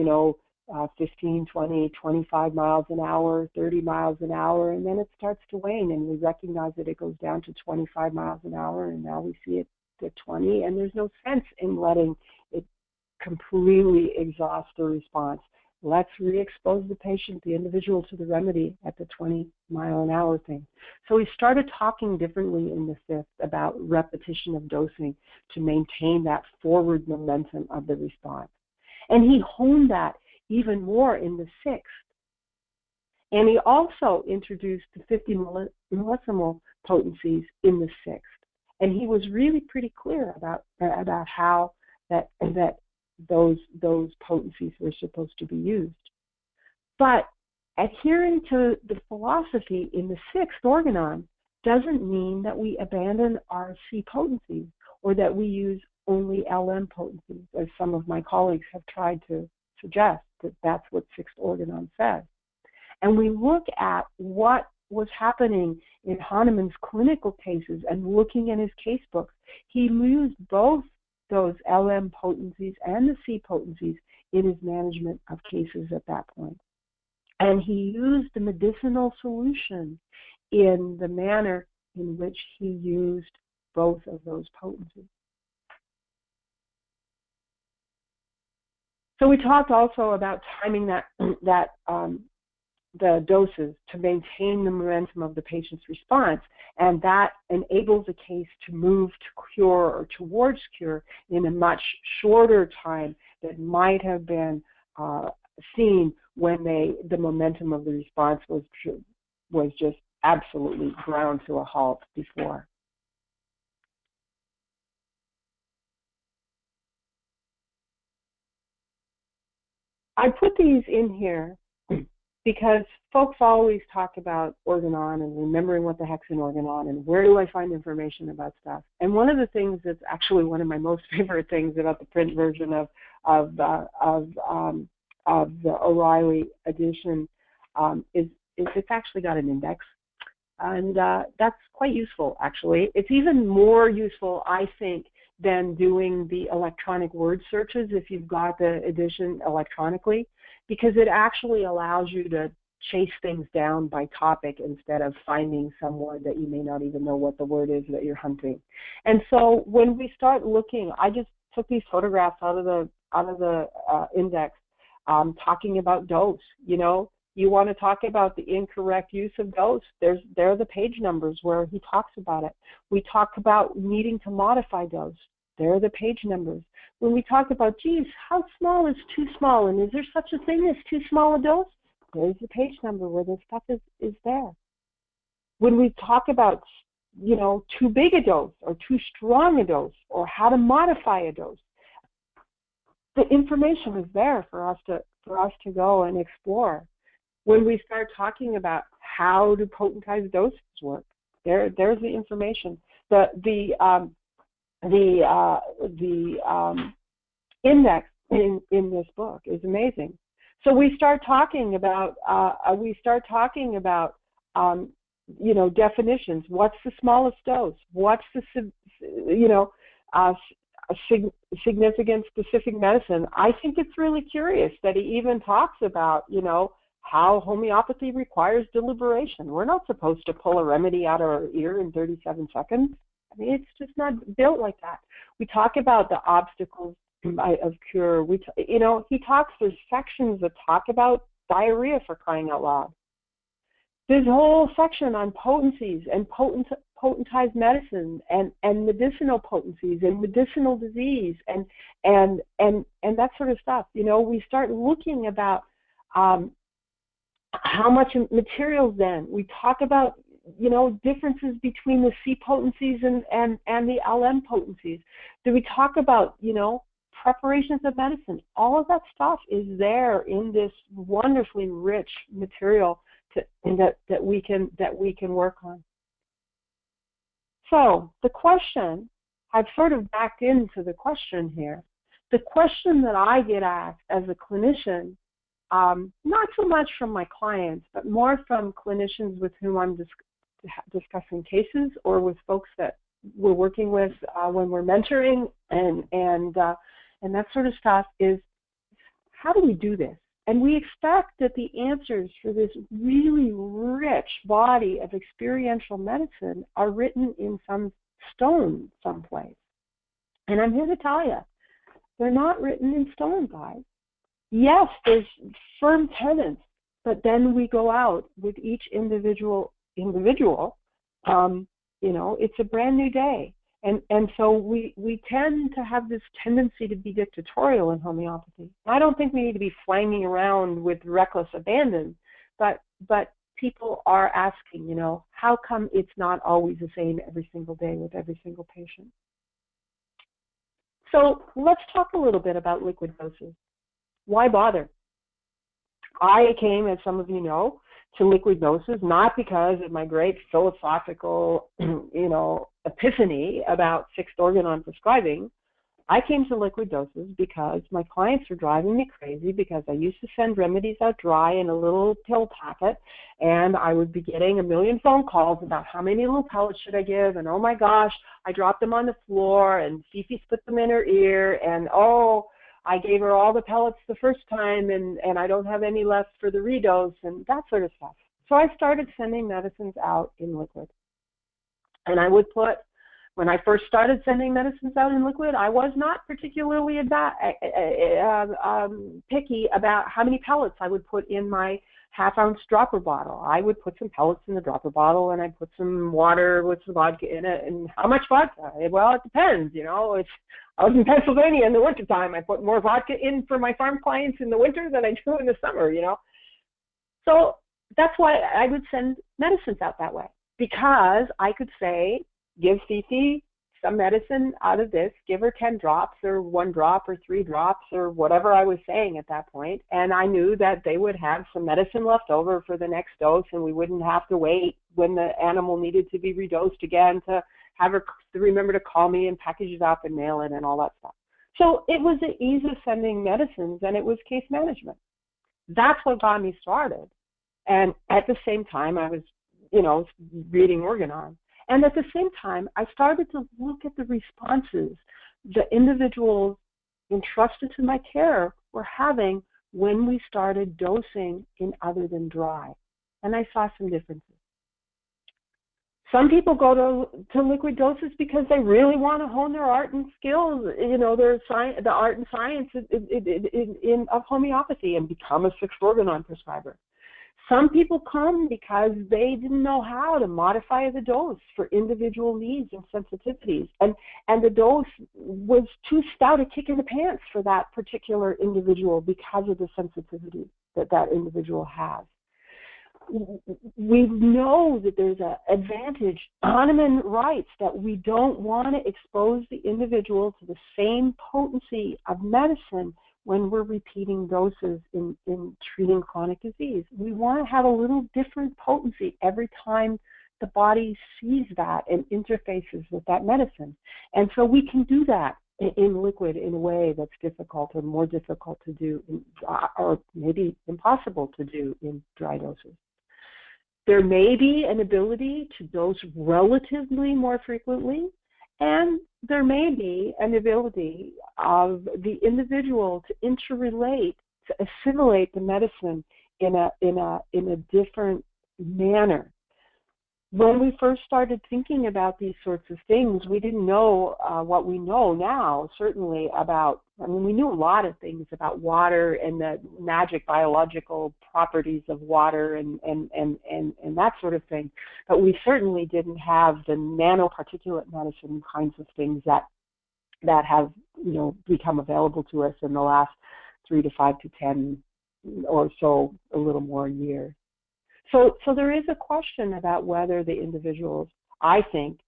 15, 20, 25 miles an hour, 30 miles an hour, and then it starts to wane, and we recognize that it goes down to 25 miles an hour, and now we see it to 20, and there's no sense in letting it completely exhaust the response. Let's re-expose the patient, the individual, to the remedy at the 20-mile-an-hour thing. So we started talking differently in the fifth about repetition of dosing to maintain that forward momentum of the response. And he honed that even more in the sixth. And he also introduced the 50 millesimolar potencies in the sixth. And he was really pretty clear about how that those potencies were supposed to be used. But adhering to the philosophy in the sixth organon doesn't mean that we abandon our C potencies or that we use only LM potencies, as some of my colleagues have tried to suggest that that's what sixth organon says. And we look at what was happening in Hahnemann's clinical cases and looking in his case books. He used both those LM potencies and the C potencies in his management of cases at that point. And he used the medicinal solution in the manner in which he used both of those potencies. So we talked also about timing the doses to maintain the momentum of the patient's response, and that enables a case to move to cure or towards cure in a much shorter time that might have been seen when the momentum of the response was just absolutely ground to a halt before. I put these in here because folks always talk about organon and remembering what the heck's an organon and where do I find information about stuff. And one of the things that's actually one of my most favorite things about the print version of the O'Reilly edition is it's actually got an index. And that's quite useful, actually. It's even more useful, I think, than doing the electronic word searches if you've got the edition electronically, because it actually allows you to chase things down by topic instead of finding some word that you may not even know what the word is that you're hunting. And so when we start looking, I just took these photographs out of the index, talking about dose. You want to talk about the incorrect use of dose, there are the page numbers where he talks about it. We talk about needing to modify dose. there are the page numbers. When we talk about, geez, how small is too small, and is there such a thing as too small a dose? There's the page number where the stuff is there. When we talk about, you know, too big a dose or too strong a dose or how to modify a dose, the information is there for us to go and explore. When we start talking about how do potentized doses work, there's the information. The index in this book is amazing. So we start talking about you know, definitions. What's the smallest dose? What's the significant specific medicine? I think it's really curious that he even talks about, you know, how homeopathy requires deliberation. We're not supposed to pull a remedy out of our ear in 37 seconds. I mean, it's just not built like that. We talk about the obstacles of cure. You know, there's sections that talk about diarrhea, for crying out loud. There's a whole section on potencies and potentized medicine and medicinal potencies and medicinal disease and that sort of stuff. You know, we start looking about how much materials then. We talk about, you know, differences between the C potencies and the LM potencies. Do we talk about, you know, preparations of medicine? All of that stuff is there in this wonderfully rich material that we can work on. So the question, I've sort of backed into the question here. The question that I get asked as a clinician, not so much from my clients, but more from clinicians with whom I'm discussing cases or with folks that we're working with when we're mentoring and that sort of stuff, is how do we do this? And we expect that the answers for this really rich body of experiential medicine are written in some stone someplace. And I'm here to tell you, they're not written in stone, guys. Yes, there's firm tenets, but then we go out with each individual, you know, it's a brand new day. And so we tend to have this tendency to be dictatorial in homeopathy. I don't think we need to be flying around with reckless abandon, but people are asking, you know, how come it's not always the same every single day with every single patient? So let's talk a little bit about liquid doses. Why bother? I came, as some of you know, to liquid doses not because of my great philosophical, you know, epiphany about fixed organon prescribing. I came to liquid doses because my clients were driving me crazy because I used to send remedies out dry in a little pill packet, and I would be getting a million phone calls about how many little pellets should I give, and oh my gosh, I dropped them on the floor, and Fifi split them in her ear, and oh, I gave her all the pellets the first time, and I don't have any left for the redose, and that sort of stuff. So I started sending medicines out in liquid. And I would put, when I first started sending medicines out in liquid, I was not particularly picky about how many pellets I would put in my half-ounce dropper bottle. I would put some pellets in the dropper bottle, and I'd put some water with some vodka in it. And how much vodka? Well, it depends, you know. I was in Pennsylvania in the wintertime. I put more vodka in for my farm clients in the winter than I do in the summer, you know. So that's why I would send medicines out that way, because I could say, give Fifi some medicine out of this, give her 10 drops or 1 drop or 3 drops or whatever I was saying at that point, and I knew that they would have some medicine left over for the next dose, and we wouldn't have to wait when the animal needed to be redosed again to have her to remember to call me and package it up and mail it and all that stuff. So it was the ease of sending medicines, and it was case management. That's what got me started. And at the same time, I was, you know, reading Organon. And at the same time, I started to look at the responses the individuals entrusted to my care were having when we started dosing in other than dry. And I saw some differences. Some people go to liquid doses because they really want to hone their art and skills, you know, the art and science of homeopathy and become a fixed organon prescriber. Some people come because they didn't know how to modify the dose for individual needs and sensitivities. And the dose was too stout a kick in the pants for that particular individual because of the sensitivity that that individual has. We know that there's an advantage. Hahnemann writes that we don't want to expose the individual to the same potency of medicine when we're repeating doses in treating chronic disease. We want to have a little different potency every time the body sees that and interfaces with that medicine. And so we can do that in liquid in a way that's difficult or more difficult to do, or maybe impossible to do in dry doses. There may be an ability to dose relatively more frequently, and there may be an ability of the individual to interrelate, to assimilate the medicine in a different manner. When we first started thinking about these sorts of things, we didn't know what we know now, certainly about, I mean, we knew a lot of things about water and the magic biological properties of water and that sort of thing, but we certainly didn't have the nanoparticulate medicine kinds of things that have, you know, become available to us in the last 3 to 5 to 10 or so, a little more years. So there is a question about whether the individuals, I think,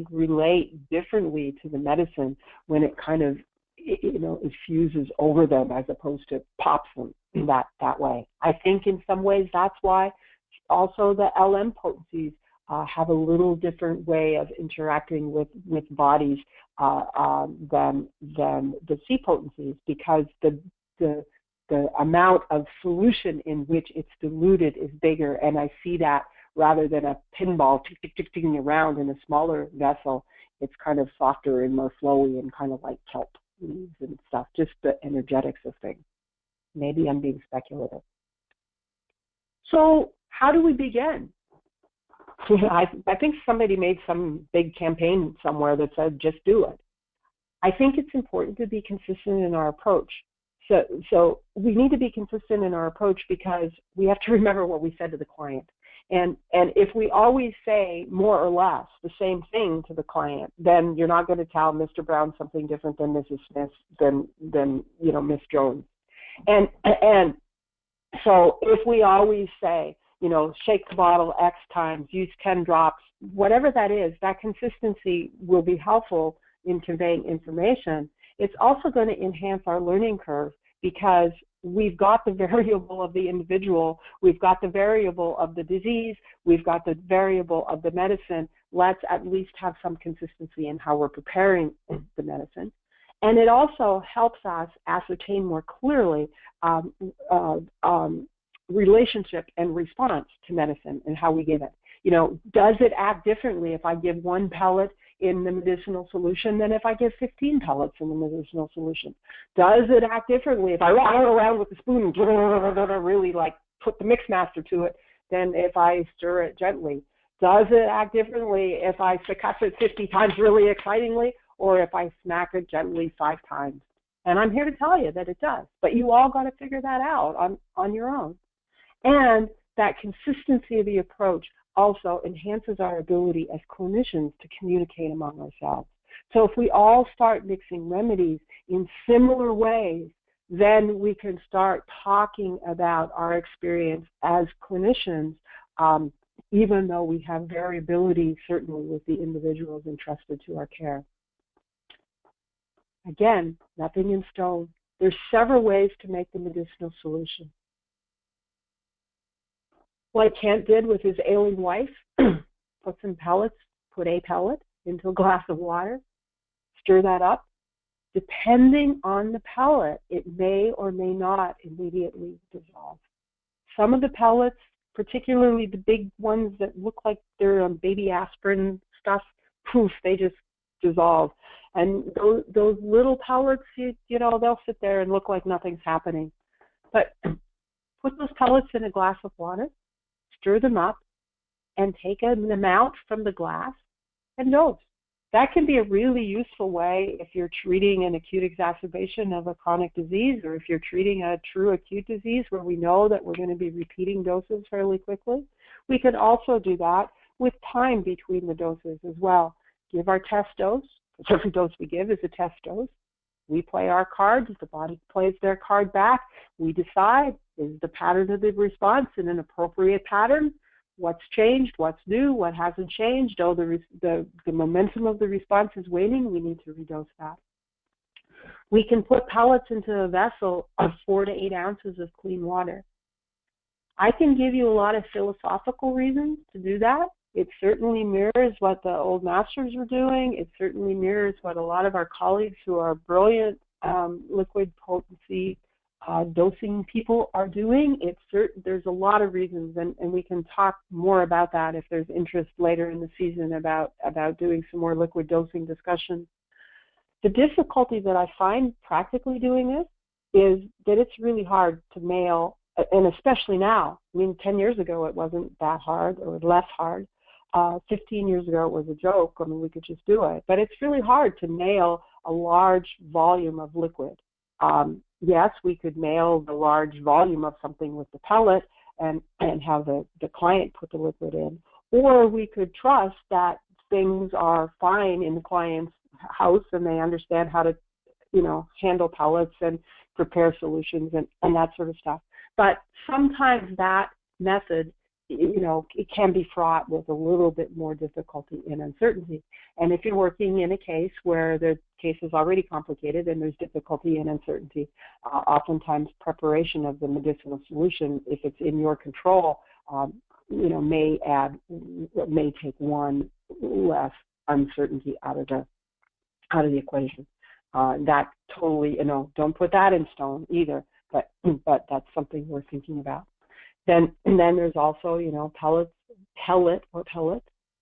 relate differently to the medicine when it kind of, you know, infuses over them as opposed to pops them that way. I think in some ways that's why also the LM potencies have a little different way of interacting with bodies than the C potencies, because the amount of solution in which it's diluted is bigger, and I see that rather than a pinball ticking around in a smaller vessel, it's kind of softer and more flowy and kind of like kelp leaves and stuff, just the energetics of things. Maybe I'm being speculative. So how do we begin? I think somebody made some big campaign somewhere that said, just do it. I think it's important to be consistent in our approach. So we need to be consistent in our approach because we have to remember what we said to the client. And if we always say more or less the same thing to the client, then you're not going to tell Mr. Brown something different than Mrs. Smith, than you know, Miss Jones. And so if we always say, you know, shake the bottle X times, use 10 drops, whatever that is, that consistency will be helpful in conveying information. It's also going to enhance our learning curve because we've got the variable of the individual, we've got the variable of the disease, we've got the variable of the medicine. Let's at least have some consistency in how we're preparing the medicine. And it also helps us ascertain more clearly relationship and response to medicine and how we give it. You know, does it act differently if I give 1 pellet in the medicinal solution than if I give 15 pellets in the medicinal solution? Does it act differently if I rattle around with the spoon and really like put the mix master to it than if I stir it gently? Does it act differently if I succuss it 50 times really excitingly or if I smack it gently 5 times? And I'm here to tell you that it does, but you all got to figure that out on your own. And that consistency of the approach also enhances our ability as clinicians to communicate among ourselves. So if we all start mixing remedies in similar ways, then we can start talking about our experience as clinicians, even though we have variability certainly with the individuals entrusted to our care. Again, nothing in stone. There's several ways to make the medicinal solution. Like Kent did with his ailing wife, put some pellets, put a pellet into a glass of water, stir that up. Depending on the pellet, it may or may not immediately dissolve. Some of the pellets, particularly the big ones that look like they're baby aspirin stuff, poof, they just dissolve. And those little pellets, you know, they'll sit there and look like nothing's happening. But put those pellets in a glass of water, stir them up, and take an amount from the glass and dose. That can be a really useful way if you're treating an acute exacerbation of a chronic disease, or if you're treating a true acute disease where we know that we're going to be repeating doses fairly quickly. We could also do that with time between the doses as well. Give our test dose. Every dose we give is a test dose. We play our cards. The body plays their card back. We decide, is the pattern of the response in an appropriate pattern? What's changed? What's new? What hasn't changed? Oh, the momentum of the response is waning. We need to redose that. We can put pellets into a vessel of 4 to 8 ounces of clean water. I can give you a lot of philosophical reasons to do that. It certainly mirrors what the old masters were doing. It certainly mirrors what a lot of our colleagues who are brilliant liquid potency dosing people are doing. There's a lot of reasons, and we can talk more about that if there's interest later in the season about doing some more liquid dosing discussions. The difficulty that I find practically doing this is that it's really hard to mail, and especially now. I mean, 10 years ago it wasn't that hard, or less hard. 15 years ago it was a joke. I mean, we could just do it. But it's really hard to mail a large volume of liquid. Yes, we could mail the large volume of something with the pellet and have the client put the liquid in. Or we could trust that things are fine in the client's house and they understand how to, handle pellets and prepare solutions and that sort of stuff. But sometimes that method, it can be fraught with a little bit more difficulty and uncertainty. And if you're working in a case where the case is already complicated and there's difficulty and uncertainty, oftentimes preparation of the medicinal solution, if it's in your control, may take one less uncertainty out of the equation. That totally, don't put that in stone either, but that's something we're thinking about. And then there's also, pellet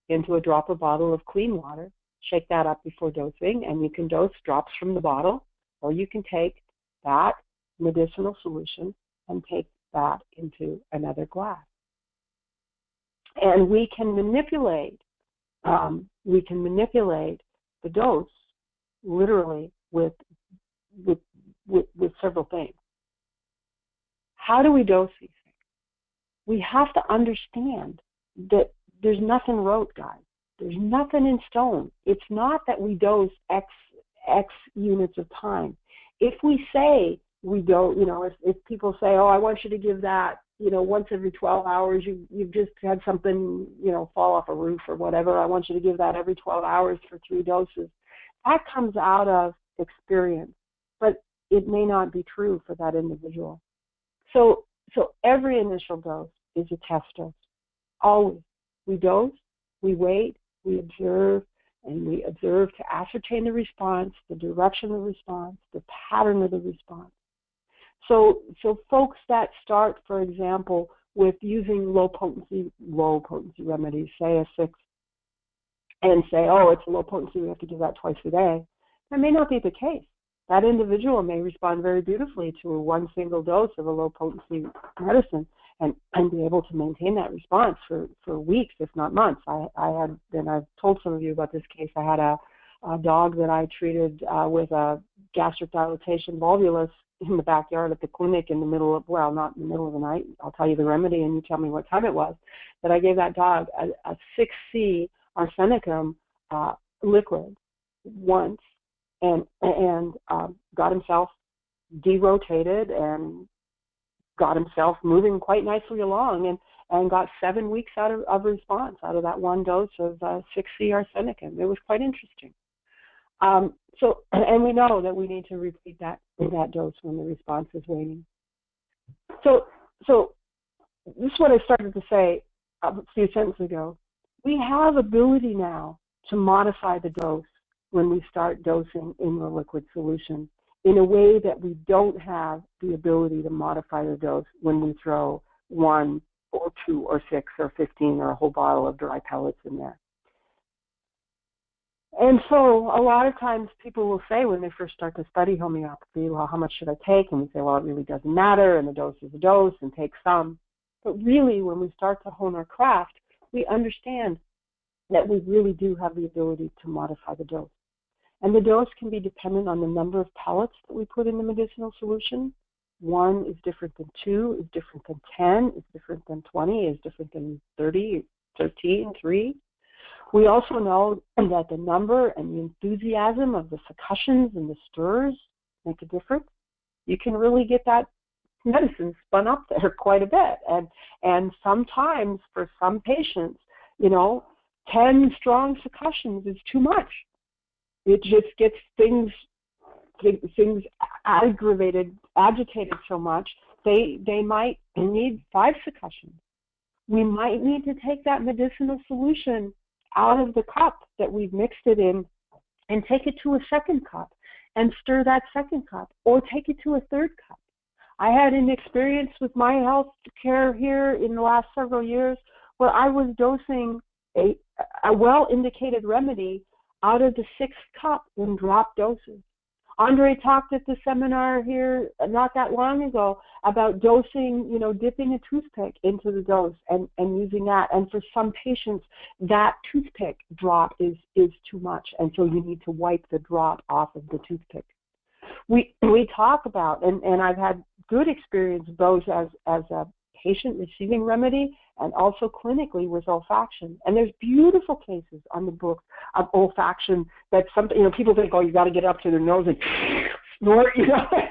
into a dropper bottle of clean water. Shake that up before dosing, and you can dose drops from the bottle, or you can take that medicinal solution and take that into another glass. And we can manipulate the dose literally with several things. How do we dose these things? We have to understand that there's nothing rote, guys. There's nothing in stone. It's not that we dose X units of time. If we say we don't, if people say, oh, I want you to give that, once every 12 hours, you've just had something, fall off a roof or whatever, I want you to give that every 12 hours for 3 doses. That comes out of experience, but it may not be true for that individual. So every initial dose is a test dose. Always. We dose, we wait, we observe, and we observe to ascertain the response, the direction of the response, the pattern of the response. So folks that start, for example, with using low potency remedies, say a 6, and say, oh, it's a low potency, we have to give that twice a day, that may not be the case. That individual may respond very beautifully to one single dose of a low potency medicine and be able to maintain that response for weeks, if not months. I've told some of you about this case. I had a dog that I treated with a gastric dilatation volvulus in the backyard at the clinic in the middle of, not in the middle of the night. I'll tell you the remedy and you tell me what time it was. But I gave that dog a 6C arsenicum liquid once, and got himself derotated and got himself moving quite nicely along, and got 7 weeks out of response out of that one dose of 6C arsenicum. It was quite interesting. And we know that we need to repeat that dose when the response is waning. So this is what I started to say a few sentences ago. We have ability now to modify the dose when we start dosing in the liquid solution in a way that we don't have the ability to modify the dose when we throw 1 or 2 or 6 or 15 or a whole bottle of dry pellets in there. And so a lot of times people will say when they first start to study homeopathy, well, how much should I take? And we say, well, it really doesn't matter, and the dose is a dose, and take some. But really, when we start to hone our craft, we understand that we really do have the ability to modify the dose. And the dose can be dependent on the number of pellets that we put in the medicinal solution. 1 is different than 2, is different than 10, is different than 20, is different than 30, 13, 3. We also know that the number and the enthusiasm of the succussions and the stirs make a difference. You can really get that medicine spun up there quite a bit. And sometimes for some patients, 10 strong succussions is too much. It just gets things agitated so much, they might need 5 succussions. We might need to take that medicinal solution out of the cup that we've mixed it in and take it to a second cup and stir that second cup, or take it to a third cup. I had an experience with my health care here in the last several years where I was dosing a well-indicated remedy out of the 6th cup in drop doses. Andre talked at the seminar here not that long ago about dosing, dipping a toothpick into the dose and using that. And for some patients, that toothpick drop is too much, and so you need to wipe the drop off of the toothpick. We talk about, and I've had good experience both as a patient receiving remedy and also clinically with olfaction. And there's beautiful cases on the book of olfaction that people think, oh, you got to get up to their nose and snort,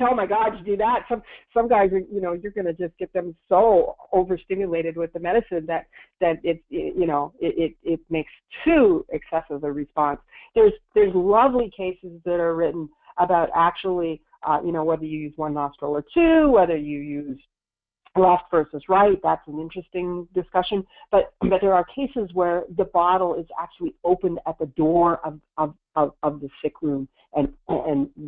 oh my God, you do that. Some guys are, you're going to just get them so overstimulated with the medicine that it makes too excessive a response. There's lovely cases that are written about actually, whether you use 1 nostril or 2, whether you use left versus right, that's an interesting discussion. But there are cases where the bottle is actually opened at the door of the sick room, and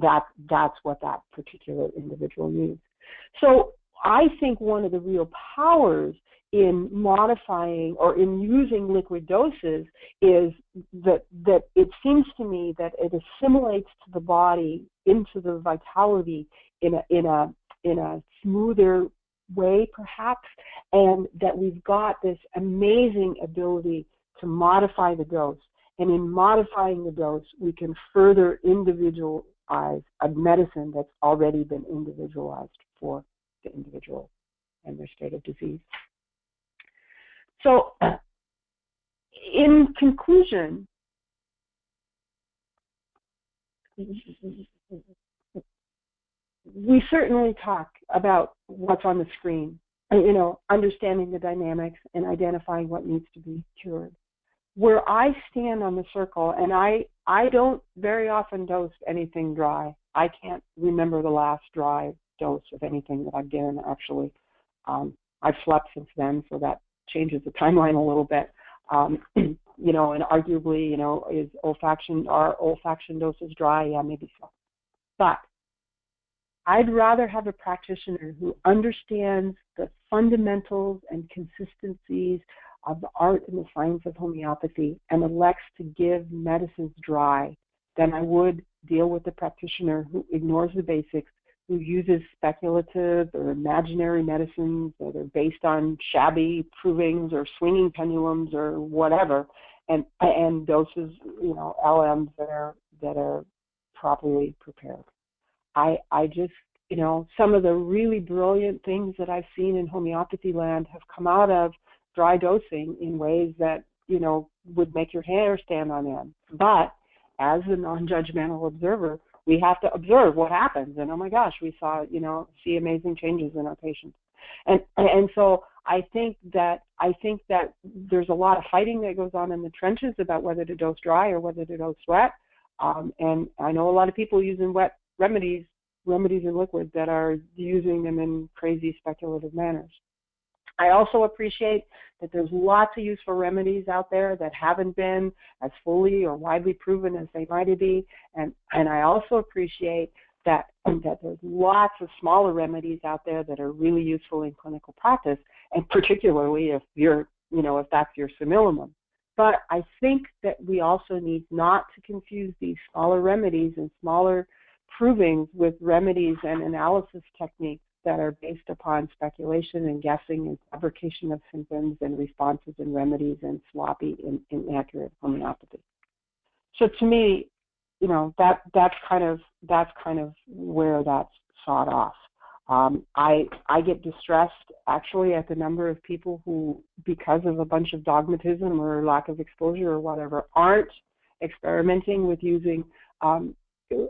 that's what that particular individual needs. So I think one of the real powers in modifying or in using liquid doses is that it seems to me that it assimilates to the body into the vitality in a smoother way, perhaps, and that we've got this amazing ability to modify the dose. And in modifying the dose, we can further individualize a medicine that's already been individualized for the individual and their state of disease. So, in conclusion, we certainly talk about what's on the screen, understanding the dynamics and identifying what needs to be cured. Where I stand on the circle, and I don't very often dose anything dry. I can't remember the last dry dose of anything that I've given, actually. I've slept since then, so that changes the timeline a little bit. And arguably, are olfaction doses dry? Yeah, maybe so. But I'd rather have a practitioner who understands the fundamentals and consistencies of the art and the science of homeopathy and elects to give medicines dry than I would deal with a practitioner who ignores the basics, who uses speculative or imaginary medicines that are based on shabby provings or swinging pendulums or whatever, and doses, LMs that are properly prepared. I just, some of the really brilliant things that I've seen in homeopathy land have come out of dry dosing in ways that, would make your hair stand on end. But as a non-judgmental observer, we have to observe what happens. And oh my gosh, we see amazing changes in our patients. And so I think that there's a lot of fighting that goes on in the trenches about whether to dose dry or whether to dose wet. And I know a lot of people using wet remedies in liquid that are using them in crazy speculative manners. I also appreciate that there's lots of useful remedies out there that haven't been as fully or widely proven as they might be, and I also appreciate that there's lots of smaller remedies out there that are really useful in clinical practice, and particularly if if that's your simillimum. But I think that we also need not to confuse these smaller remedies and smaller provings with remedies and analysis techniques that are based upon speculation and guessing and fabrication of symptoms and responses and remedies and sloppy and inaccurate homeopathy. So to me, you know, that's kind of where that's sawed off. I get distressed actually at the number of people who, because of a bunch of dogmatism or lack of exposure or whatever, aren't experimenting with using liquid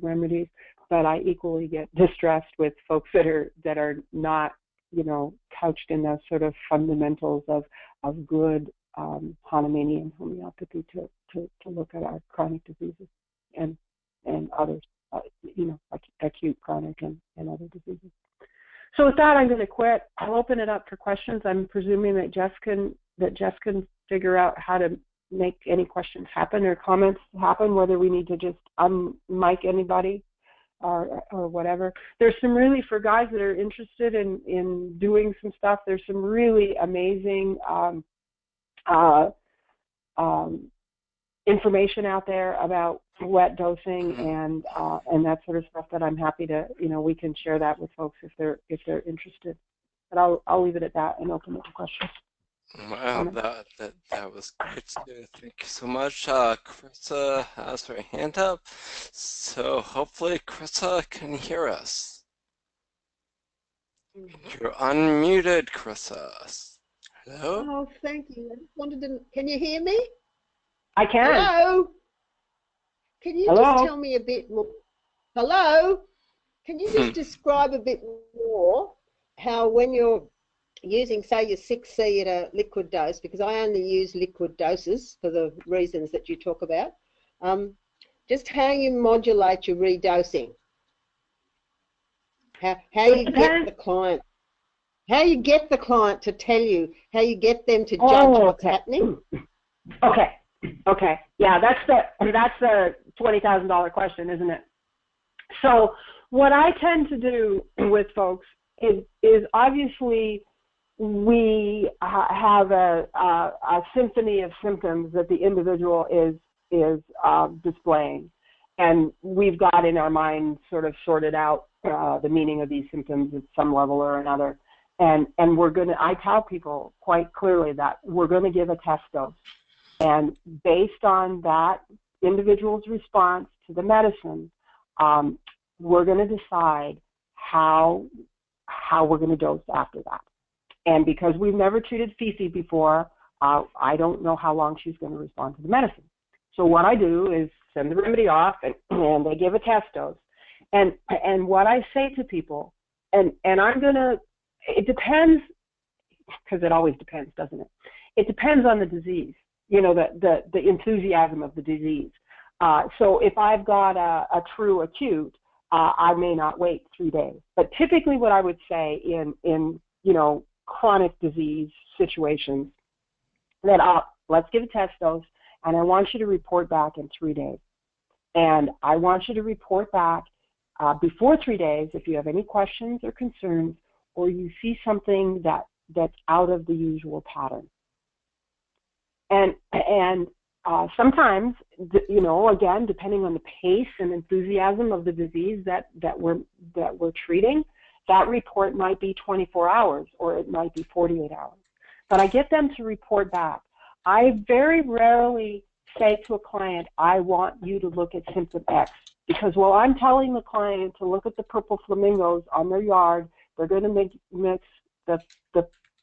remedies. But I equally get distressed with folks that are not, you know, couched in those sort of fundamentals of good Hahnemannian homeopathy to look at our chronic diseases and others, you know, acute, chronic, and other diseases. So with that, I'm going to quit. I'll open it up for questions. I'm presuming that Jess can figure out how to make any questions happen or comments happen, whether we need to just mic anybody or whatever. There's some really, for guys that are interested in doing some stuff, there's some really amazing information out there about wet dosing and that sort of stuff that I'm happy to, you know, we can share that with folks if they're interested. But I'll leave it at that and open it to questions. Wow, that was great. Thank you so much. Carissa has her hand up, so hopefully Carissa can hear us. You're unmuted, Carissa. Hello? Oh, thank you. I just wanted to, can you hear me? I can. Hello? Can you Hello? just tell me a bit more? Hello? Can you just describe a bit more how when you're using, say, your 6C at a liquid dose, because I only use liquid doses for the reasons that you talk about, just how you modulate your redosing, how you get the client, how you get the client to tell you, how you get them to judge what's happening. Okay. Yeah, that's the $20,000 question, isn't it? So what I tend to do with folks is obviously we have a symphony of symptoms that the individual is displaying, and we've got in our mind sort of sorted out the meaning of these symptoms at some level or another, and I tell people quite clearly that we're going to give a test dose, and based on that individual's response to the medicine, we're going to decide how we're going to dose after that. And because we've never treated Fifi before, I don't know how long she's going to respond to the medicine. So what I do is send the remedy off, and they give a test dose. And what I say to people, and I'm going to, it depends, because it always depends, doesn't it? It depends on the disease, you know, the enthusiasm of the disease. So if I've got a true acute, I may not wait 3 days. But typically what I would say in you know, chronic disease situations, that let's give a test dose, and I want you to report back in 3 days. And I want you to report back before 3 days if you have any questions or concerns, or you see something that's out of the usual pattern. And sometimes, you know, again, depending on the pace and enthusiasm of the disease that we're treating, that report might be 24 hours or it might be 48 hours. But I get them to report back. I very rarely say to a client, I want you to look at symptom X, because while I'm telling the client to look at the purple flamingos on their yard, they're going to mix the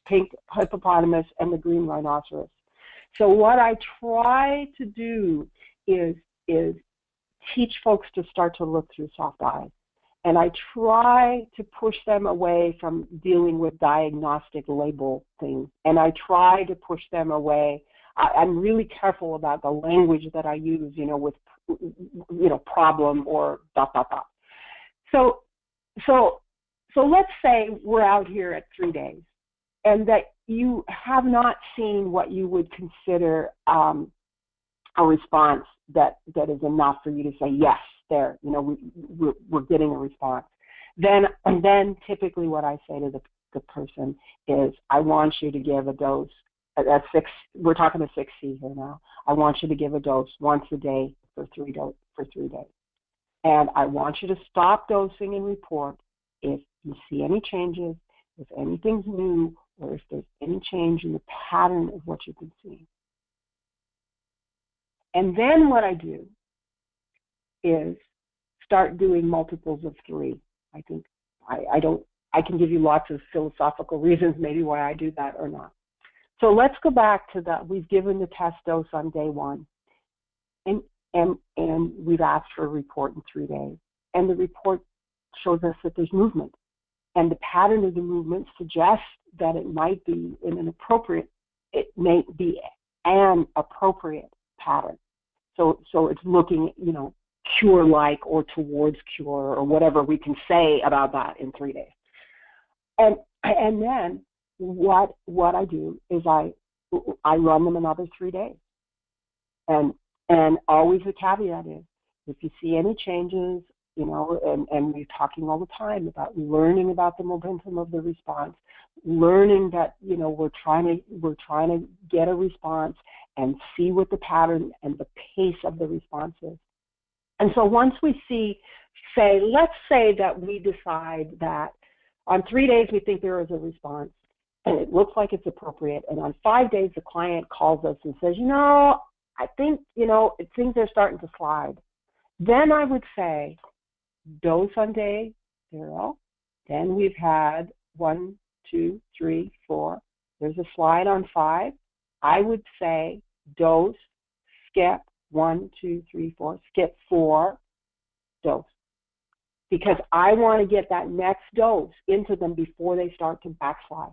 pink hippopotamus and the green rhinoceros. So what I try to do is teach folks to start to look through soft eyes. And I try to push them away from dealing with diagnostic label things. And I try to push them away. I'm really careful about the language that I use, you know, with, you know, problem or ... So let's say we're out here at 3 days, and that you have not seen what you would consider a response that is enough for you to say, yes, there, you know, we're getting a response. Then typically what I say to the person is, I want you to give a dose at 6. We're talking a 6C here now. I want you to give a dose once a day for 3 days. And I want you to stop dosing and report if you see any changes, if anything's new, or if there's any change in the pattern of what you've been seeing. And then what I do is start doing multiples of 3. I think I can give you lots of philosophical reasons maybe why I do that or not. So let's go back to that. We've given the test dose on day 1, and we've asked for a report in 3 days. And the report shows us that there's movement. And the pattern of the movement suggests that it might be it may be an appropriate pattern. So it's looking, cure-like or towards cure or whatever we can say about that in 3 days. And then what I do is I run them another 3 days. And always the caveat is, if you see any changes, and we're talking all the time about learning about the momentum of the response, learning that, we're trying to get a response and see what the pattern and the pace of the response is. And so once we let's say that we decide that on 3 days we think there is a response and it looks like it's appropriate, and on 5 days the client calls us and says, I think, things are starting to slide. Then I would say, dose on day 0. Then we've had 1, 2, 3, 4. There's a slide on 5. I would say dose, skip 1, 2, 3, 4, skip 4, dose. Because I want to get that next dose into them before they start to backslide.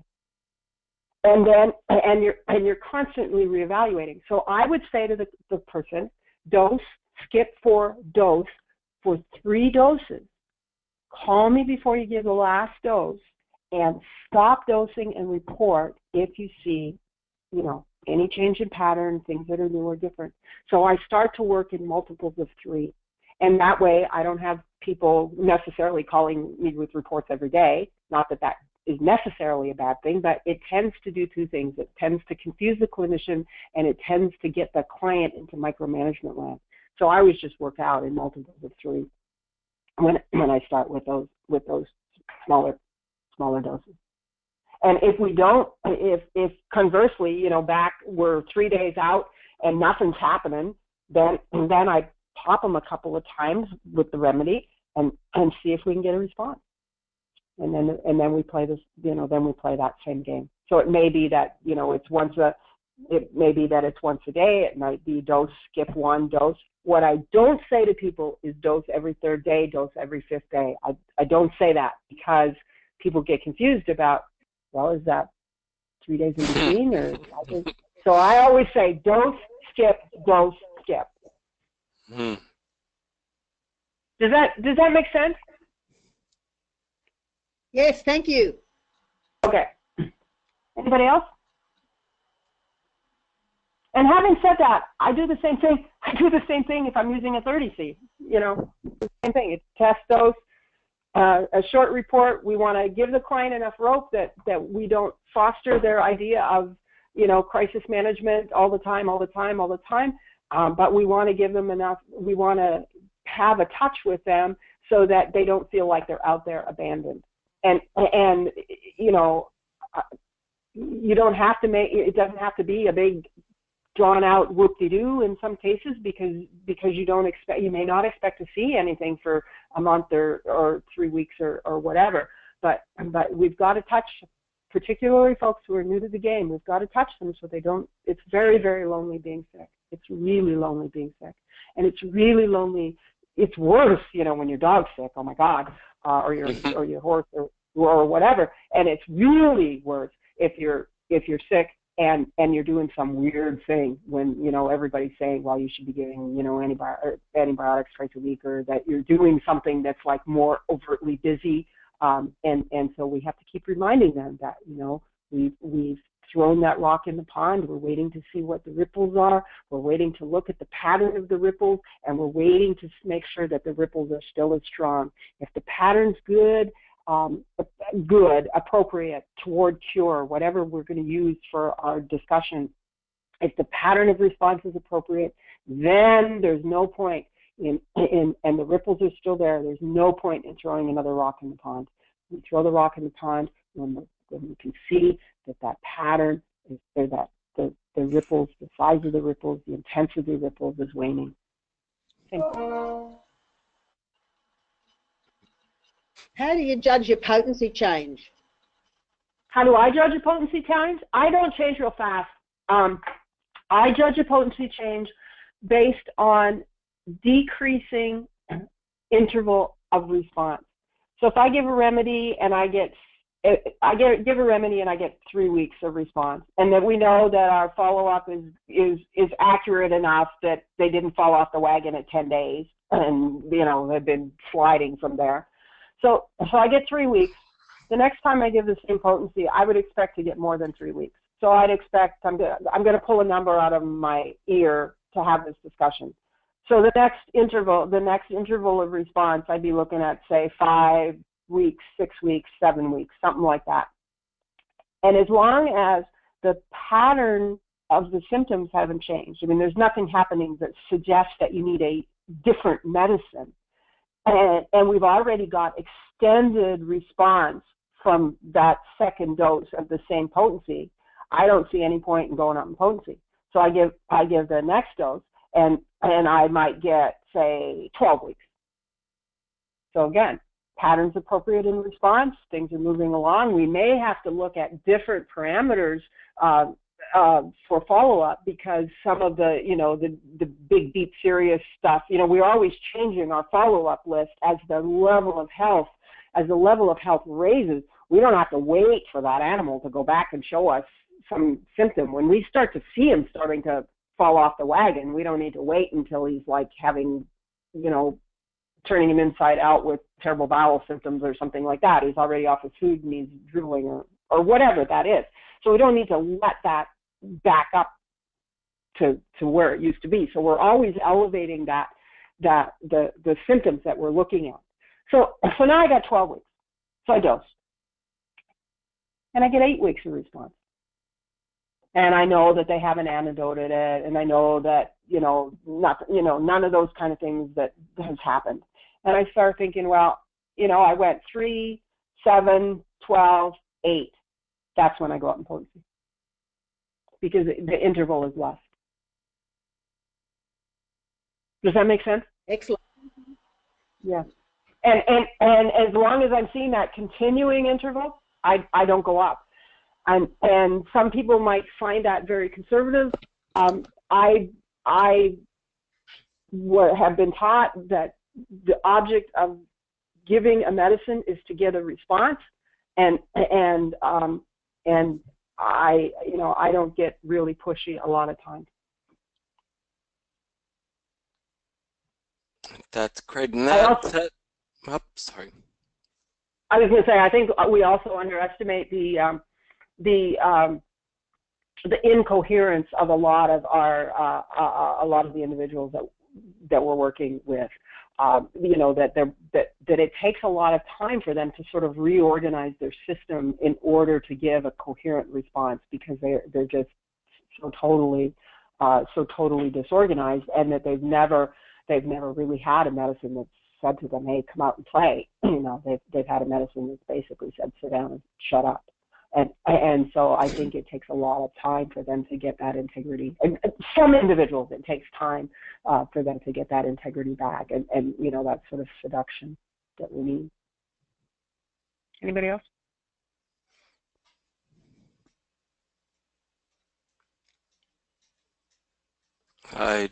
And then, and you're constantly reevaluating. So I would say to the person, dose, skip 4, dose for 3 doses. Call me before you give the last dose and stop dosing and report if you see, any change in pattern, things that are new or different. So I start to work in multiples of 3. And that way I don't have people necessarily calling me with reports every day. Not that that is necessarily a bad thing, but it tends to do 2 things. It tends to confuse the clinician, and it tends to get the client into micromanagement land. So I always just work out in multiples of 3 when I start with those smaller doses. And if we don't, if conversely, back we're 3 days out and nothing's happening, then I pop them a couple of times with the remedy and see if we can get a response. And then we play this, then we play that same game. So it may be that, it may be that it's once a day. It might be dose, skip 1, dose. What I don't say to people is dose every 3rd day, dose every 5th day. I don't say that because people get confused about, well, is that 3 days in between? So I always say dose, skip, dose, skip. Hmm. Does that make sense? Yes, thank you. Okay. Anybody else? And having said that, I do the same thing. I do the same thing if I'm using a 30C. Same thing. It's test dose, a short report. We want to give the client enough rope that we don't foster their idea of, crisis management all the time. But we want to give them enough. We want to have a touch with them so that they don't feel like they're out there abandoned. And you don't have to it doesn't have to be a big drawn out whoop-de-doo in some cases because you may not expect to see anything for a month or 3 weeks or whatever. But we've got to touch, particularly folks who are new to the game, we've got to touch them so they don't, it's very, very lonely being sick. It's really lonely being sick. And it's really lonely. It's worse, when your dog's sick, oh my God, or your horse or whatever. And it's really worse if you're sick and you're doing some weird thing when, everybody's saying, well, you should be giving, antibiotics twice a week, or that you're doing something that's like more overtly busy. And so we have to keep reminding them that, we've thrown that rock in the pond. We're waiting to see what the ripples are. We're waiting to look at the pattern of the ripples, and we're waiting to make sure that the ripples are still as strong. If the pattern's good, appropriate, toward cure, whatever we're going to use for our discussion, if the pattern of response is appropriate, then there's no point and the ripples are still there, there's no point in throwing another rock in the pond. We throw the rock in the pond when we can see that pattern is there, that the ripples, the size of the ripples, the intensity of the ripples is waning. How do you judge your potency change? How do I judge a potency change? I don't change real fast. I judge a potency change based on decreasing interval of response. So if I give a remedy and give a remedy and I get 3 weeks of response, and that we know that our follow-up is accurate enough that they didn't fall off the wagon at 10 days, and they've been sliding from there. So I get 3 weeks. The next time I give the same potency, I would expect to get more than 3 weeks. So I'd expect I'm going to pull a number out of my ear to have this discussion. So the next interval of response, I'd be looking at, say, 5 weeks, 6 weeks, 7 weeks, something like that. And as long as the pattern of the symptoms haven't changed, I mean, there's nothing happening that suggests that you need a different medicine, and we've already got extended response from that second dose of the same potency, I don't see any point in going up in potency. So I give the next dose, and I might get, say, 12 weeks. So again, patterns appropriate in response, things are moving along. We may have to look at different parameters for follow-up, because some of the big, deep, serious stuff, we're always changing our follow-up list as the level of health raises. We don't have to wait for that animal to go back and show us some symptom. When we start to see him starting to fall off the wagon, we don't need to wait until he's like having, turning him inside out with terrible bowel symptoms or something like that. He's already off his food and he's drooling or whatever that is. So we don't need to let that back up to where it used to be. So we're always elevating the symptoms that we're looking at. So now I got 12 weeks. So I dose. And I get 8 weeks of response. And I know that they haven't antidoted it, and I know that, none of those kind of things that has happened. And I start thinking, well, I went 3, 7, 12, 8. That's when I go up in potency, because the interval is less. Does that make sense? Excellent. Yeah. And as long as I'm seeing that continuing interval, I don't go up. And some people might find that very conservative. I have been taught that the object of giving a medicine is to get a response, and I don't get really pushy a lot of times. That's great. And sorry. I was going to say, I think we also underestimate the incoherence of a lot of the individuals that we're working with. That it takes a lot of time for them to sort of reorganize their system in order to give a coherent response, because they're just so totally disorganized, and that they've never really had a medicine that's said to them, hey, come out and play. They've had a medicine that's basically said, sit down and shut up. And so I think it takes a lot of time for them to get that integrity. And some individuals, it takes time for them to get that integrity back, and that sort of seduction that we need. Anybody else? I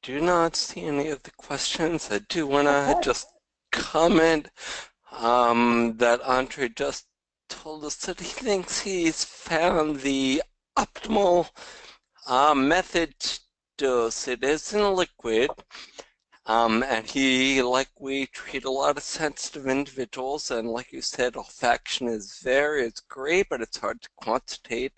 do not see any of the questions. I do want to just comment that Andre just told us that he thinks he's found the optimal method to dose. It is in a liquid, and we treat a lot of sensitive individuals, and like you said, olfaction is great, but it's hard to quantitate.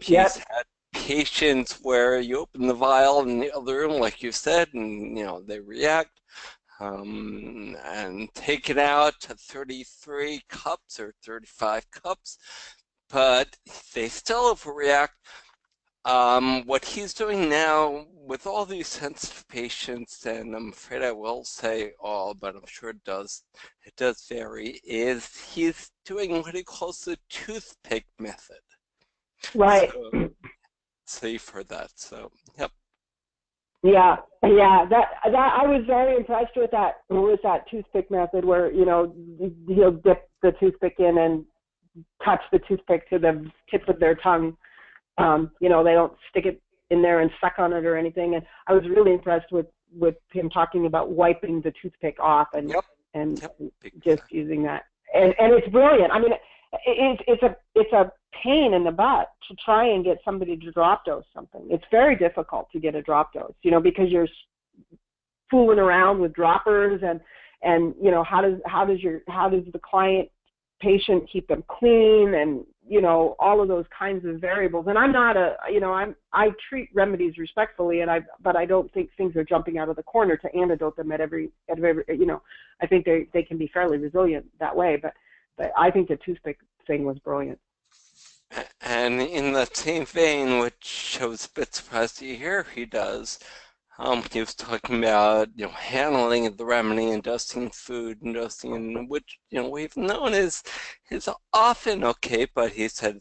He's had patients where you open the vial in the other room, like you said, and they react. And take it out to 33 cups or 35 cups, but they still overreact. What he's doing now with all these sensitive patients, and I'm afraid I will say all, but I'm sure it does vary, is he's doing what he calls the toothpick method. Right. So you've heard that. So, yep. Yeah, yeah. That I was very impressed with that toothpick method, where he'll dip the toothpick in and touch the toothpick to the tip of their tongue. They don't stick it in there and suck on it or anything. And I was really impressed with him talking about wiping the toothpick off and just using that. And it's brilliant. I mean, it's a pain in the butt to try and get somebody to drop dose something. It's very difficult to get a drop dose, because you're fooling around with droppers and how does the patient keep them clean, and all of those kinds of variables. And I'm not I treat remedies respectfully, but I don't think things are jumping out of the corner to antidote them at every I think they can be fairly resilient that way, but I think the toothpick thing was brilliant. And in that same vein, which I was a bit surprised to hear he does, he was talking about handling the remedy and dosing food and dosing, which we've known is often okay, but he said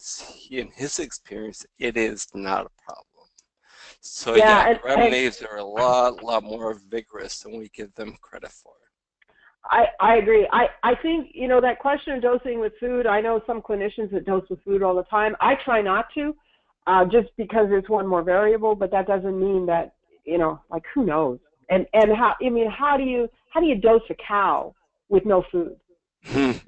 in his experience it is not a problem. So yeah, remedies are a lot more vigorous than we give them credit for. I agree. I think, that question of dosing with food, I know some clinicians that dose with food all the time. I try not to, just because it's one more variable, but that doesn't mean that, who knows? And how do you dose a cow with no food? They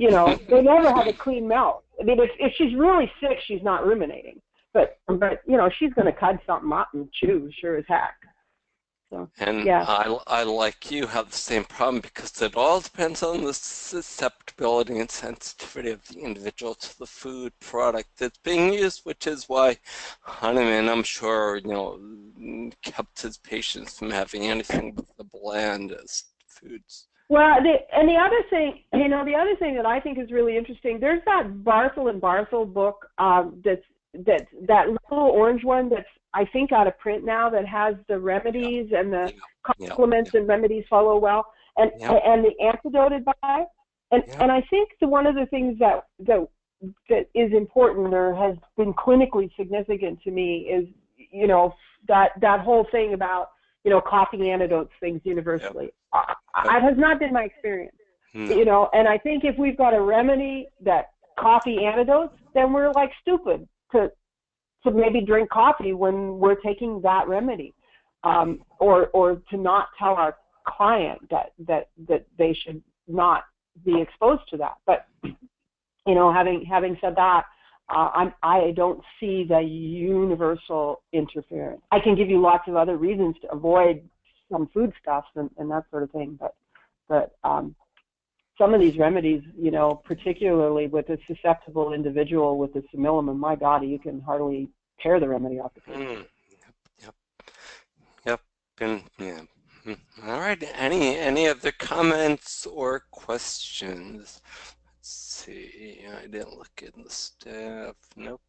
never have a clean mouth. I mean, if she's really sick, she's not ruminating. But she's going to cut something up and chew, sure as heck. So, and yeah. I, like you, have the same problem, because it all depends on the susceptibility and sensitivity of the individual to the food product that's being used, which is why Hahnemann, I'm sure, kept his patients from having anything but the blandest foods. Well, the other thing that I think is really interesting, there's that Barthel and Barthel book that little orange one that's, I think, out of print now, that has the remedies and the complements and remedies follow well, and the antidoted by. And I think one of the things that is important or has been clinically significant to me is, that whole thing about, coffee antidotes things universally. It has not been my experience. And I think if we've got a remedy that coffee antidotes, then we're like stupid to maybe drink coffee when we're taking that remedy, or to not tell our client that they should not be exposed to that. But having said that, I don't see the universal interference. I can give you lots of other reasons to avoid some food stuffs and that sort of thing, but some of these remedies, particularly with a susceptible individual with a simillimum, my God, you can hardly tear the remedy off the patient. Yep. All right. Any other comments or questions? Let's see. I didn't look in the staff. Nope.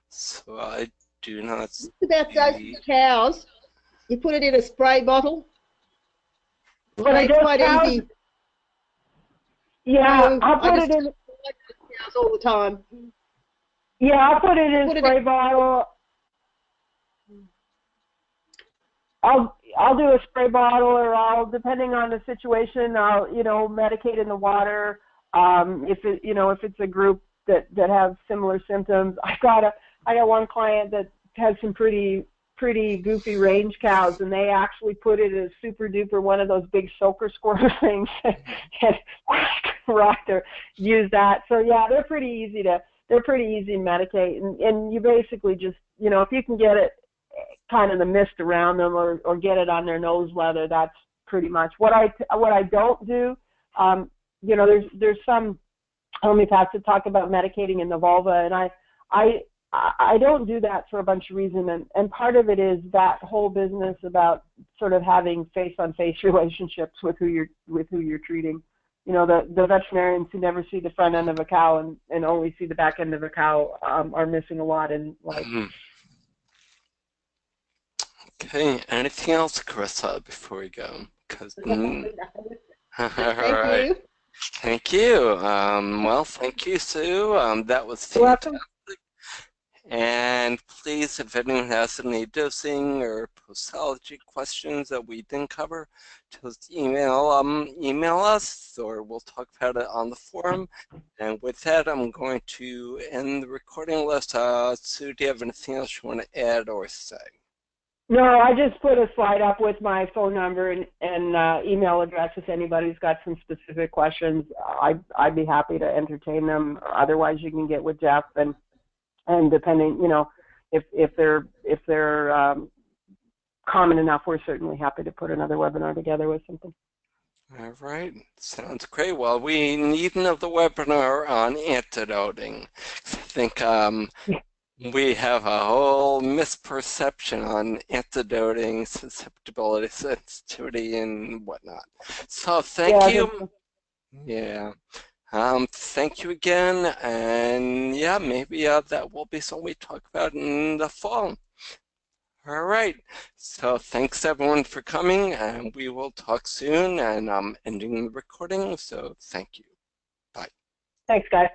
So I do not. It's about dosing cows. You put it in a spray bottle. But I don't easy. Yeah, I'll put it in. Cows all the time. Yeah, I'll put it in a spray bottle. I'll do a spray bottle, or depending on the situation, I'll medicate in the water. If it's a group that has similar symptoms, I got one client that has some pretty goofy range cows, and they actually put it as super duper one of those big soaker squirter things and rocked or use that. So yeah, they're pretty easy to medicate, and you basically just if you can get it kind of the mist around them or get it on their nose leather, that's pretty much what I don't do. There's some homeopaths that talk about medicating in the vulva, and I don't do that for a bunch of reasons, and part of it is that whole business about sort of having face-on-face relationships with who you're treating. The veterinarians who never see the front end of a cow and only see the back end of a cow are missing a lot in life. Okay, anything else, Carissa, before we go? All Thank right. you. Thank you. Well, thank you, Sue. That was You're fantastic. welcome. And please, if anyone has any dosing or posology questions that we didn't cover, just email us, or we'll talk about it on the forum. And with that, I'm going to end the recording list. Sue, do you have anything else you want to add or say? No, I just put a slide up with my phone number and email address if anybody's got some specific questions. I'd be happy to entertain them. Otherwise, you can get with Jeff and depending, you know, if they're common enough, we're certainly happy to put another webinar together with something. All right, sounds great. Well, we need another webinar on antidoting. I think we have a whole misperception on antidoting, susceptibility, sensitivity, and whatnot. So thank you. Yeah. Thank you again, and yeah, maybe that will be something we talk about in the fall. All right, so thanks everyone for coming, and we will talk soon, and I'm ending the recording, so thank you. Bye. Thanks, guys.